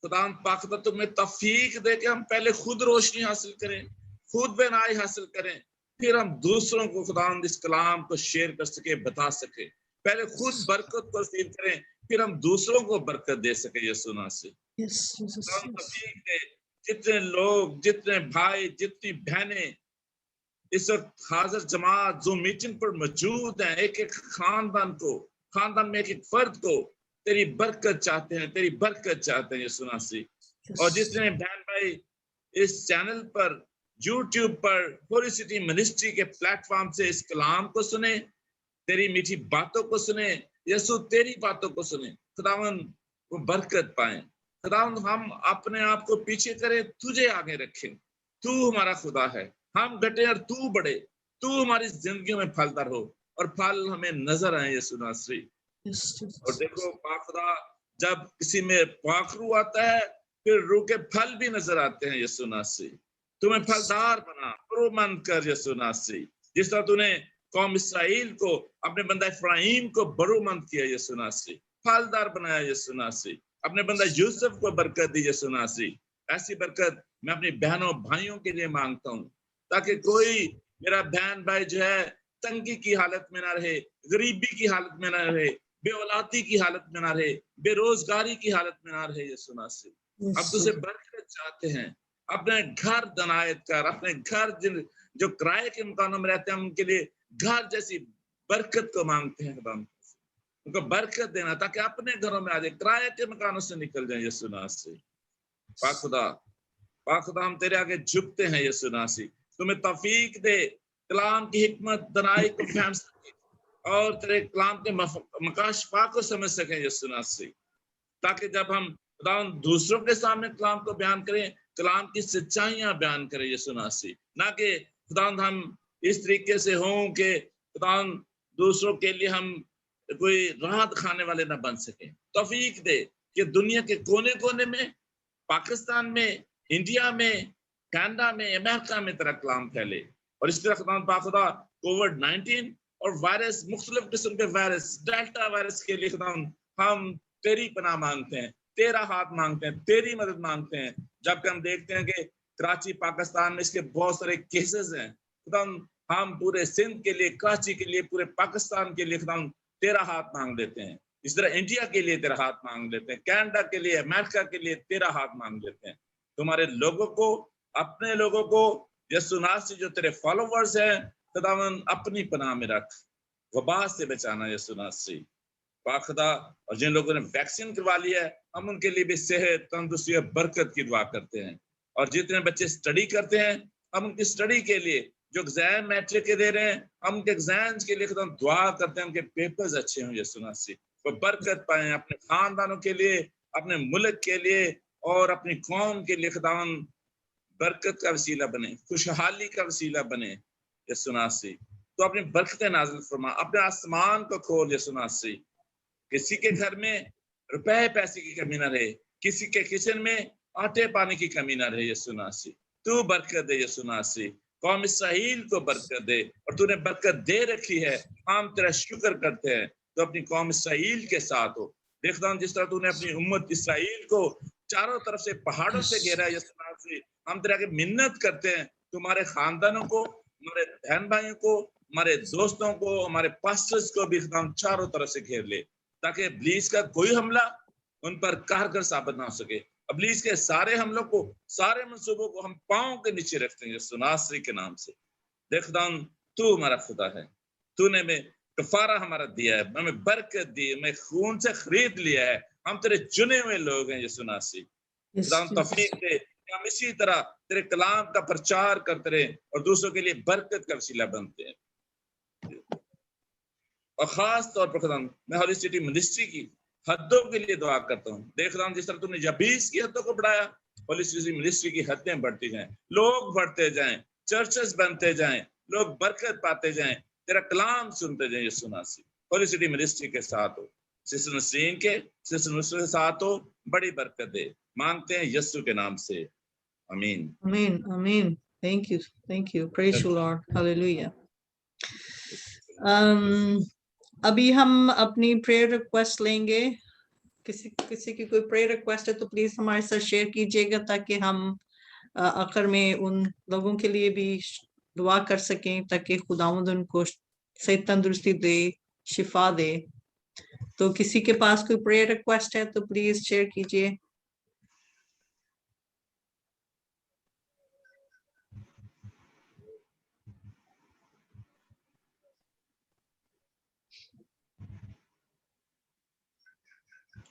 खुदा पाक तुम्हें तौफीक दे के हम पहले खुद रोशनी हासिल करें, खुद बेनाई हासिल करें, फिर हम दूसरों को खुदा इस कलाम को शेयर कर सके, बता सके। पहले खुद बरकत को नसीब करें, फिर हम दूसरों को बरकत दे सके। यीशु नासरी तौफीक दे। जितने लोग, जितने भाई, जितनी बहनें इस वक्त हाजिर जमात जो मीटिंग पर मौजूद हैं, एक एक खानदान में एक एक फर्द को तेरी बरकत चाहते हैं, तेरी बरकत चाहते हैं यीशु नासरी। और जितने बहन भाई इस चैनल पर, यूट्यूब पर, होलिस्ट सिटी मिनिस्ट्री के प्लेटफॉर्म से इस कलाम को सुने, तेरी मीठी बातों को सुने, यीशु तेरी बातों को सुने, खुदावन वो बरकत पाए। खुदावन हम अपने आप को पीछे करें, तुझे आगे रखें। तू हमारा खुदा है, हम घटे और तू बढ़े, तू हमारी जिंदगियों में फलदार हो और फल हमें नजर आए यीशु नासरी। और देखो खुदा, जब किसी में पाखरू आता है फिर रूह के फल भी नजर आते हैं यीशु नासरी। तुम्हें फलदार बना, प्रोमंद कर यीशु नासरी। जिस तरह तूने कौम इस्राइल को, अपने बंदा इफ्राहिम को बरूमंद किया यीशु नासरी, फलदार बनाया यीशु नासरी। अपने बंदा यूसुफ को बरकत दी यीशु नासरी। ऐसी बरकत मैं अपनी बहनों भाइयों के लिए मांगता हूँ, ताकि कोई मेरा बहन भाई जो है तंगी की हालत में ना रहे, गरीबी की हालत में ना रहे, बेऔलादी की हालत में ना रहे, बेरोजगारी की हालत में ना रहे यीशु नासरी। अब तुझसे बरकत चाहते हैं, अपने घर दनायत कर, अपने घर जो किराए के मकानों में रहते हैं उनके लिए घर जैसी बरकत को मांगते हैं। उनको बरकत देना ताकि अपने घरों में आ जाए, किराए के मकानों से निकल जाए यीशु नासरी। पाक खुदा हम तेरे आगे झुकते हैं यीशु नासरी। तुम्हें तौफीक दे कलाम की हिकमत दनाई को फहम सके और तेरे कलाम के मकाशफा को समझ सकें यीशु नासरी, ताकि जब हम खुदा दूसरों के सामने कलाम को बयान करें, कलाम की सच्चाइयां बयान करें यीशु नासरी। ना कि खुदा हम इस तरीके से हों कि खुदा दूसरों के लिए हम कोई राहत खाने वाले ना बन सके। तौफीक दे कि दुनिया के कोने कोने में, पाकिस्तान में, इंडिया में, कनाडा में, अमेरिका में तेरा कलाम फैले। और इस तरह खुदा कोविड-19 और वायरस, मुख्तलिफ किस्म के वायरस, डेल्टा वायरस के लिए खुदा हम तेरी पनाह मांगते हैं, तेरा हाथ मांगते हैं, तेरी मदद मांगते हैं। जबकि हम देखते हैं कि कराची पाकिस्तान में इसके बहुत सारे केसेस हैं, खुदा हम पूरे सिंध के लिए, कराची के लिए, पूरे पाकिस्तान के लिए खुदावन तेरा हाथ मांग लेते हैं। इस तरह इंडिया के लिए तेरा हाथ मांग लेते हैं, कनाडा के लिए, अमेरिका के लिए तेरा हाथ मांग लेते हैं। तुम्हारे लोगों को, अपने लोगों को, यीशु नासरी जो तेरे फॉलोवर्स हैं खुदावन अपनी पनाह में रख, वबा से बचाना यीशु नासरी खुदा। और जिन लोगों ने वैक्सीन करवा लिया है हम उनके लिए भी सेहत, तंदुरुस्ती और बरकत की दुआ करते हैं। और जितने बच्चे स्टडी करते हैं हम उनकी स्टडी के लिए, जो एग्जाम मैट्रिक के दे रहे हैं हम उनके एग्जाम्स के लिए खुदा दुआ करते हैं, उनके पेपर्स अच्छे हों यीशु नासरी, वो बरकत पाएं अपने खानदानों के लिए, अपने मुल्क के लिए और अपनी कौम के लिए। खुदावन बरकत का वसीला बने, खुशहाली का वसीला बने यीशु नासरी। तो अपनी बरकतें नाज़िल फरमा, अपने आसमान को खोल यीशु नासरी। किसी के घर में रुपए पैसे की कमी ना रहे, किसी के किचन में आटे पानी की कमी ना रहे यीशु नासरी। तू बरकत दे यीशु नासरी, कौम इसराइल को बरकत दे। और तूने बरकत दे रखी है, हम तेरा शुक्र करते हैं। तो अपनी कौम इसराइल के साथ हो। देखता हूँ जिस तरह तूने अपनी उम्मत इसराइल को चारों तरफ से पहाड़ों से घेरा यीशु नासरी, हम तेरे आगे मिन्नत करते हैं तुम्हारे खानदानों को, हमारे बहन भाइयों को, हमारे दोस्तों को, हमारे पास्टर्स को भी हम चारों तरफ से घेर ले, ताकि इब्लीस का कोई हमला उन पर कारगर साबित ना हो सके। इब्लीस के सारे हमलों को, सारे मंसूबों को हम पांव के नीचे रखते हैं यीशु नासरी के नाम से। देख खुदा तू हमारा खुदा है, तूने में कफारा हमारा दिया है, हमें बरकत दी, हमें खून से खरीद लिया है, हम तेरे चुने हुए लोग हैं यीशु नासरी। खुदा तौफीक दे हम इसी तरह तेरे कलाम का प्रचार करते रहे और दूसरों के लिए बरकत का वसीला बनते हैं। और खास तौर पर खुदा मैं हॉलिस्ट सिटी मिनिस्ट्री की हदों के लिए दुआ करता हूँ। देख रहा हूँ जिस तरह तूने यबीस की हदों को बढ़ाया, हॉलिस्ट सिटी मिनिस्ट्री की हदें बढ़ती जाएं, लोग बढ़ते जाएं, चर्चेस बनते जाएं, लोग बरकत पाते जाएं, तेरा कलाम सुनते जाएं यीशु नासरी। हॉलिस्ट सिटी मिनिस्ट्री के साथ हो, सिस्टर नसरीन के, सिस्टर नुसरत के साथ हो, बड़ी बरकत दे, मांगते हैं यीशु के नाम से, आमीन आमीन आमीन। Thank you praise the Lord, hallelujah. अभी हम अपनी प्रेयर रिक्वेस्ट लेंगे। किसी की कोई प्रेयर रिक्वेस्ट है तो प्लीज हमारे साथ शेयर कीजिएगा, ताकि हम आखिर में उन लोगों के लिए भी दुआ कर सकें, ताकि खुदावंद उनको सही तंदुरुस्ती दे, शिफा दे। तो किसी के पास कोई प्रेयर रिक्वेस्ट है तो प्लीज शेयर कीजिए।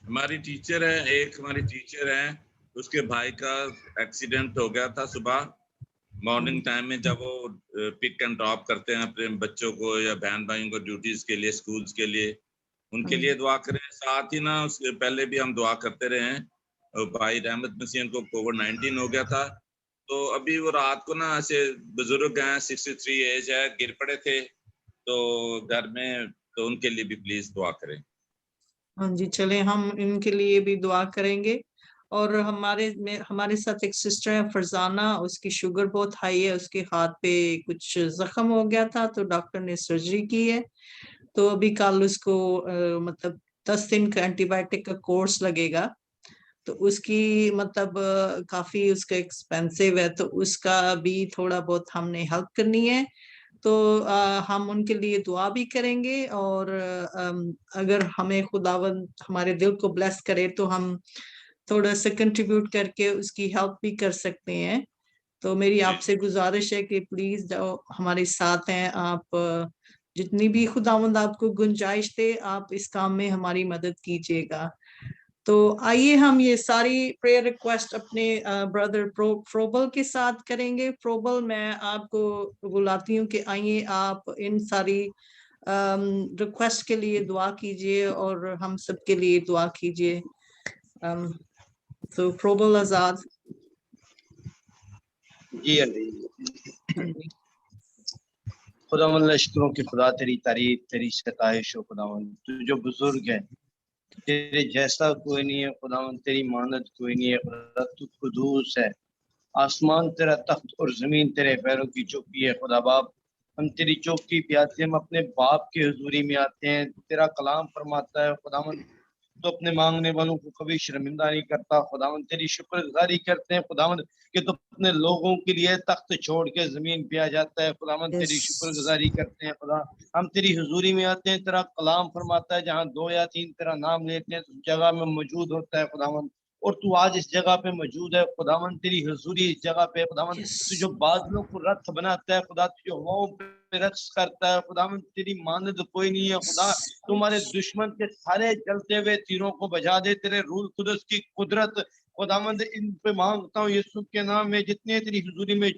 हमारी टीचर है, एक हमारी टीचर है, उसके भाई का एक्सीडेंट हो गया था सुबह मॉर्निंग टाइम में, जब वो पिक एंड ड्रॉप करते हैं अपने बच्चों को या बहन भाइयों को ड्यूटीज के लिए, स्कूल्स के लिए, उनके लिए दुआ करें। साथ ही ना उसके पहले भी हम दुआ करते रहे हैं। भाई रहमत मसीह को कोविड-19 हो गया था, तो अभी वो रात को ना ऐसे बुजुर्ग हैं, 63 एज है, गिर पड़े थे तो घर में, तो उनके लिए भी प्लीज दुआ करें। हाँ जी, चले हम इनके लिए भी दुआ करेंगे। और हमारे साथ एक सिस्टर है फरजाना, उसकी शुगर बहुत हाई है, उसके हाथ पे कुछ जख्म हो गया था तो डॉक्टर ने सर्जरी की है। तो अभी कल उसको मतलब 10 दिन का एंटीबायोटिक का कोर्स लगेगा, तो उसकी मतलब काफी उसका एक्सपेंसिव है, तो उसका भी थोड़ा बहुत हमने हेल्प करनी है। तो हम उनके लिए दुआ भी करेंगे, और अगर हमें खुदावंद हमारे दिल को ब्लेस करे तो हम थोड़ा सा कंट्रीब्यूट करके उसकी हेल्प भी कर सकते हैं। तो मेरी आपसे गुजारिश है कि प्लीज जो हमारे साथ हैं, आप जितनी भी खुदावंद आपको गुंजाइश दे, आप इस काम में हमारी मदद कीजिएगा। तो आइए हम ये सारी प्रेयर रिक्वेस्ट अपने ब्रदर फ्रोबल के साथ करेंगे। फ्रोबल, मैं आपको बुलाती हूँ कि आइए आप इन सारी रिक्वेस्ट के लिए दुआ कीजिए और हम सब के लिए दुआ कीजिए। तो फ्रोबल आजाद। जी अली, खुदावंद लश्करों के खुदा, तेरी तारीफ, तेरी सताइश हो खुदावंद। तू जो बुजुर्ग है, तेरे जैसा कोई नहीं है खुदावंद, तेरी मानद कोई नहीं है खुदा। तू कुदूस है, आसमान तेरा तख्त और जमीन तेरे पैरों की चौकी है खुदा बाप। हम तेरी चौकी पे आते हैं, हम अपने बाप की हुजूरी में आते हैं। तेरा कलाम फरमाता है खुदावंद, तो अपने मांगने वालों को कभी शर्मिंदा नहीं करता। खुदावन तेरी शुक्रगुजारी करते हैं खुदावन कि तो अपने लोगों के लिए तख्त छोड़ के जमीन पे आ जाता है। खुदावन तेरी शुक्रगुजारी करते हैं खुदा। हम तेरी हुजूरी में आते हैं, तेरा कलाम फरमाता है जहाँ 2 या 3 तेरा नाम लेते हैं तो जगह में मौजूद होता है खुदावन। और तू आज इस जगह पे मौजूद है खुदावन, तेरी हुजूरी इस जगह पे खुदावन। तू जो बादलों को रथ बनाता है खुदा, तू जो हवाओं पे रक्स करता है खुदावन, तेरी मानद कोई नहीं है खुदा। तुम्हारे दुश्मन के सारे जलते हुए तीरों को बजा दे। तेरे रूल कुदस की कुदरत खुदावंद इन पे मांगता हूँ यीशु के नाम में। जितने तेरी हुजूरी में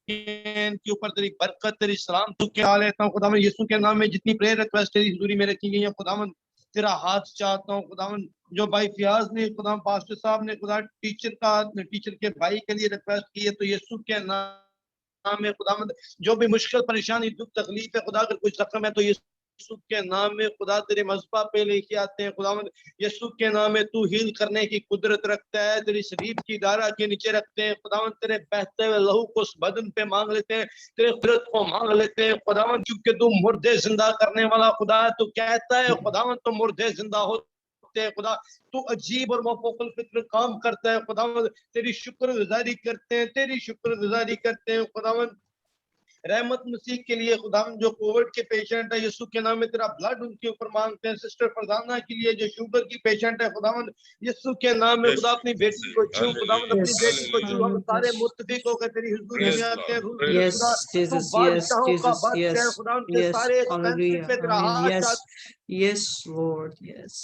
के ऊपर तेरी बरकत तेरी सलाम तू क्या लेता हूँ खुदावन यीशु के नाम में। जितनी प्रेयर रिक्वेस्ट तेरी हुजूरी में रखी गई है खुदावन, तेरा हाथ चाहता हूँ खुदावन। जो भाई फियाज ने खुदा, पास्टर साहब ने खुदा टीचर के भाई के लिए रिक्वेस्ट की है, तो यीशु के नाम में खुदावंद जो भी मुश्किल परेशानी दुख तकलीफ है खुदा, अगर कुछ रकम है तो यीशु के नाम में खुदा तेरे मज़बा पे लेके आते हैं खुदावंद। यीशु के नाम में तू हील करने की कुदरत रखता है, तेरी शरीफ की दारा के नीचे रखते हैं खुदावंद। तेरे बहते हुए लहू को उस बदन पे मांग लेते हैं, तेरे कुदरत को मांग लेते हैं खुदावंद, क्योंकि तू मुर्दे जिंदा करने वाला खुदा है। तू कहता है खुदावंद तो मुर्दे जिंदा होते हैं खुदा। तू अजीब और मौक़ुल फिक्र काम करता है खुदावंद। तेरी शुक्रगुजारी करते हैं, तेरी शुक्रगुजारी करते हैं खुदावंद। रहमत मसीह के लिए खुदावंद जो कोविड के पेशेंट है यीशु के नाम में तेरा ब्लड उनके ऊपर मांगते हैं। सिस्टर फरजाना के लिए जो शुगर की पेशेंट है खुदावंद यीशु के नाम में खुदा अपनी बेटी को छू खुदावंद, अपनी बेटी को छू। हम सारे मुत्तफिक होकर तेरी हुजूरी में आते हैं। रूह खुदा तू बादशाहों का बादशाह है खुदावंद के सारे एक्सपेंसेस पे तेरा हाथ Yes, Lord, yes.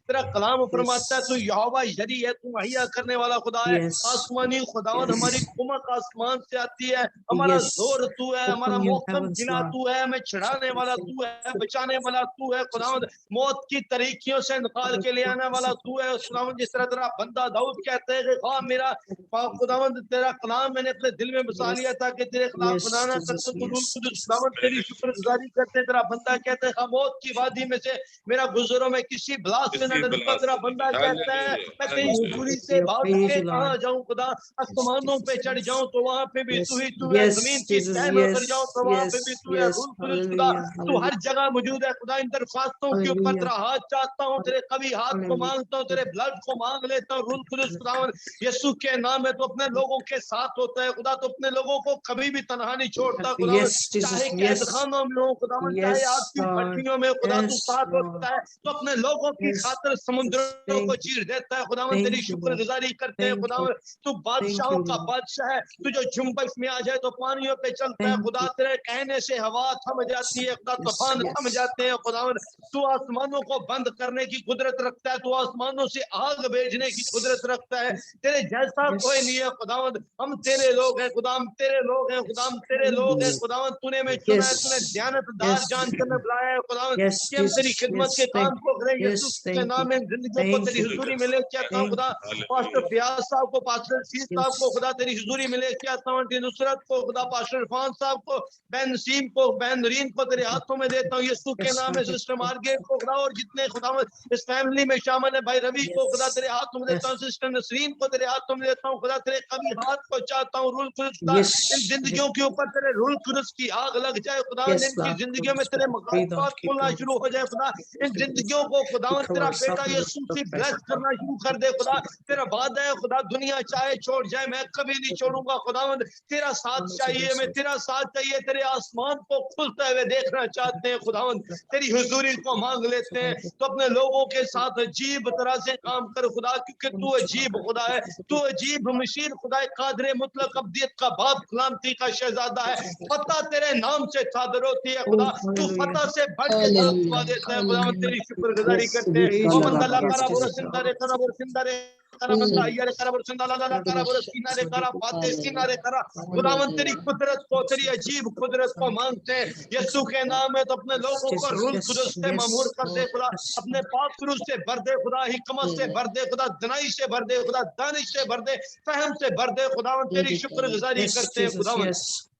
तेरा कलाम फरमाता है तू यहोवा यरी है, तू मुहैया करने वाला खुदा है। आसमानी खुदावन हमारी कुमक आसमान से आती है, हमारा जोर तू है, हमारा मौसम खिला तू है, हमें छड़ाने वाला तू है, बचाने वाला तू है खुदावन। मौत की तरीकियों से निकाल के ले आने वाला तू है खुदावन। जिस तरह तेरा बंदा दाऊद कहते हैं कि हाँ मेरा खुदावन तेरा कलाम मैंने अपने दिल में बसा लिया था कि तेरे खिलाफ बनाना खुदावन। तेरी शुक्रगुजारी करते तेरा बंदा कहते हैं मौत की वादी में मेरा गुजरों में किसी ब्लास्ट में न डूबा। तेरा बंदा कहता है मैं तेरी हुजूरी से भाग के कहां जाऊं खुदा। आसमानों पे चढ़ जाऊं तो वहां पे भी तू ही तू है, जमीन की तह में उतर जाऊं तो वहां पे भी तू है। रूह कुदस खुदा तू हर जगह मौजूद है खुदा। इन दरख्वास्तों के ऊपर तेरा हाथ चाहता हूं, तेरे कभी हाथ को मांगता हूं, तेरे ब्लड को मांग लेता हूं। रूह कुदस खुदा यीशु के नाम में तो अपने लोगों के साथ होता है खुदा, तो अपने लोगों को कभी भी तन्हा नहीं छोड़ता खुदा। चाहे कैद खानों में हो खुदा, चाहे आपकी भट्टियों में खुदा तू होता है, तो अपने लोगों की खातिर समुद्रों को चीर देता है खुदावन। तेरी शुक्रगुजारी करते हैं खुदावन। तू बादशाहों का बादशाह है, तू जो जुम्बश में आ जाए तो पानियों पे चलता है खुदा। तेरे कहने से हवा थम जाती है खुदा, तूफान थम जाते हैं खुदावन। तू आसमानों को बंद करने की कुदरत रखता है, तू आसमानों से आग भेजने की कुदरत रखता है। तेरे जैसा कोई नहीं है खुदावन। हम तेरे लोग हैं खुदा, हम तेरे लोग हैं खुदा, हम तेरे लोग हैं खुदावन। तूने हमें चुना है, तूने दयानतदार जानकर हमें बुलाया है खुदावन कि हम तेरी खिदमत के काम को करें। यीशु के नाम में जिंदगियों को तेरी हुजूरी में लेके आता हूं खुदा। पास्टर फियाज साहब को, पास्टर शीश साहब को खुदा तेरी हुजूरी में लेके आता हूं। नुसरत को खुदा, पास्टर इरफान साहब को, बहन नसीम को, बहन नरीन को तेरे हाथों में देता हूं यीशु के नाम में। सिस्टर मार्गेट को खुदा और जितने खुदा इस फैमिली में शामिल है, भाई रवि को खुदा तेरे हाथों में देता हूं। सिस्टर नसरीन को तेरे हाथों में देता हूं खुदा। तेरे कभी हाथ को चाहता हूं रूल कुदस खुदा। इन जिंदगियों के ऊपर तेरे रूल कुदस की आग लग जाए खुदा। इनकी जिंदगियों में तेरे मुकाबला खुलना शुरू हो जाए खुदा। इन जिंदगियों को खुदावन तेरा बेटा यीशु से ब्लेस करना शुरू कर दे खुदा। तेरा वादा है खुदा, दुनिया चाहे छोड़ जाए मैं कभी नहीं छोड़ूंगा खुदावन। तेरा साथ चाहिए, मैं तेरा साथ चाहिए। तेरे आसमान को खुलते हुए देखना चाहते हैं खुदावन। तेरी हुजूरी को मांग लेते हैं, तो अपने लोगों के साथ अजीब तरह से काम कर खुदा, क्योंकि तू अजीब खुदा है। तू अजीब मशीर खुदा है, कादरे मुतलक अब्दियत का बाप, गुलामती का शहजादा है। फतह तेरे नाम से चादर होती है खुदा। तू फतह से बढ़ के दवा देता है खुदा। तेरी शुक्रगुजारी करते हैं। ओ मंदला करा बुरसिंदा रे करा बुरसिंदा रे करा बंदा यार करा बुरसिंदा ला ला करा बुरसिना रे करा फाते सीना रे करा। खुदावन तेरी कुदरत को, तेरी अजीब कुदरत को मांगते हैं यीशु के नाम में। तो अपने लोगों को रूह कुदस से मामूर कर दे खुदा। अपने पाक रूह से भर दे खुदा, हिकमत से भर दे खुदा, दनाई से भर दे खुदा, दानिश से भर दे, फहम से भर दे खुदावन। तेरी शुक्रगुजारी करते हैं खुदावन।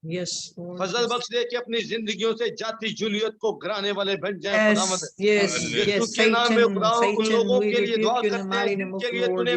फजल बख्श दे कि अपनी जिंदगियों से जाति जूलियत को गिराने वाले बन जाए खुदावंद। यीशु के नाम में खुदा उन लोगों के लिए दुआ करते हैं जिनके लिए तूने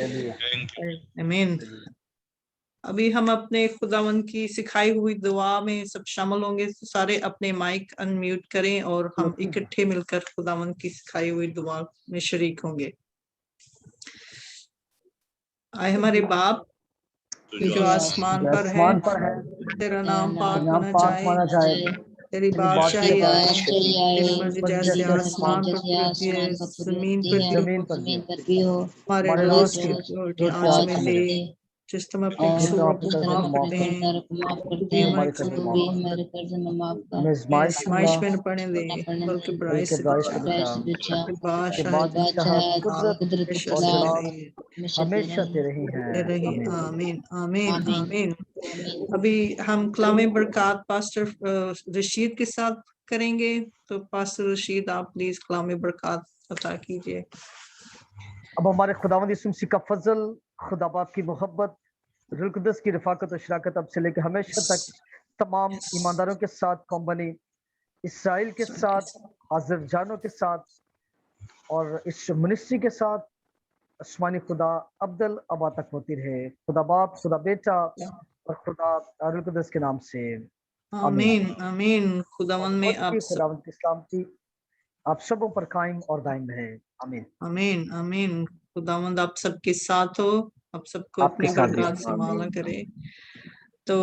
आमीन। अभी हम अपने खुदावन की सिखाई हुई दुआ में सब शामिल होंगे, तो सारे अपने माइक अनम्यूट करें और हम इकट्ठे मिलकर खुदावन की सिखाई हुई दुआ में शरीक होंगे। आए हमारे बाप जो आसमान पर है, तेरा नाम पाक होना जाए, तेरी बादशाही आए, तेरी मर्जी जैसे आसमान पर होती है जमीन पर भी हो। हमारे रोज की रोटी आज में दे, जिस तरह अपने और कसूरों को कर्ज माफ माफ करते हैं कर्जदारों को माफ तू करते भी हैं हमारे तो कसूरों भी को माफ हमारे कर। कर्ज में माफ कर हमें हमें आजमाइश आजमाइश में में न पड़ने दे ना पड़ने बल्कि दे बुराई बल्कि से बुराई बचा से बुराई बचा से बचा कि कि बादशाह बादशाह बादशाह कुदरत कुदरत हमेशा और तेरे इख्तिलाफ जलाल रहे हमेशा हमेशा तेरा तेरे ही हैं रहे। आमीन आमीन आमीन आमीन आमीन। आमीन। अभी हम कलाम बरकत पास्टर रशीद के साथ करेंगे, तो पास्टर रशीद आप प्लीज कलाम बरकत अता कीजिए। अब हमारे खुदावंद यीशु मसीह का फजल, खुदा बाप की मोहब्बत, रूह कुदस की रफाकत और शराकत अब से लेकर हमेशा तक तमाम ईमानदारों के साथ, कौम बनी इसराइल के साथ, हाजिर जानों के साथ और इस मिनिस्ट्री के साथ आसमानी खुदा अब्दल अबा तक होती रहे। खुदा बाप, खुदा बेटा और खुदा रूह कुदस के नाम से आमीन। आमीन आमीन। खुदावंद में आप सब, खुदावंद की सलामती आप सबों पर कायम और दायम रहे। आमीन आमीन आमीन। खुदावंद आप सबके साथ हो, आप सबको आपके अपनी साथ भी बरकत से माला आमीन करे। तो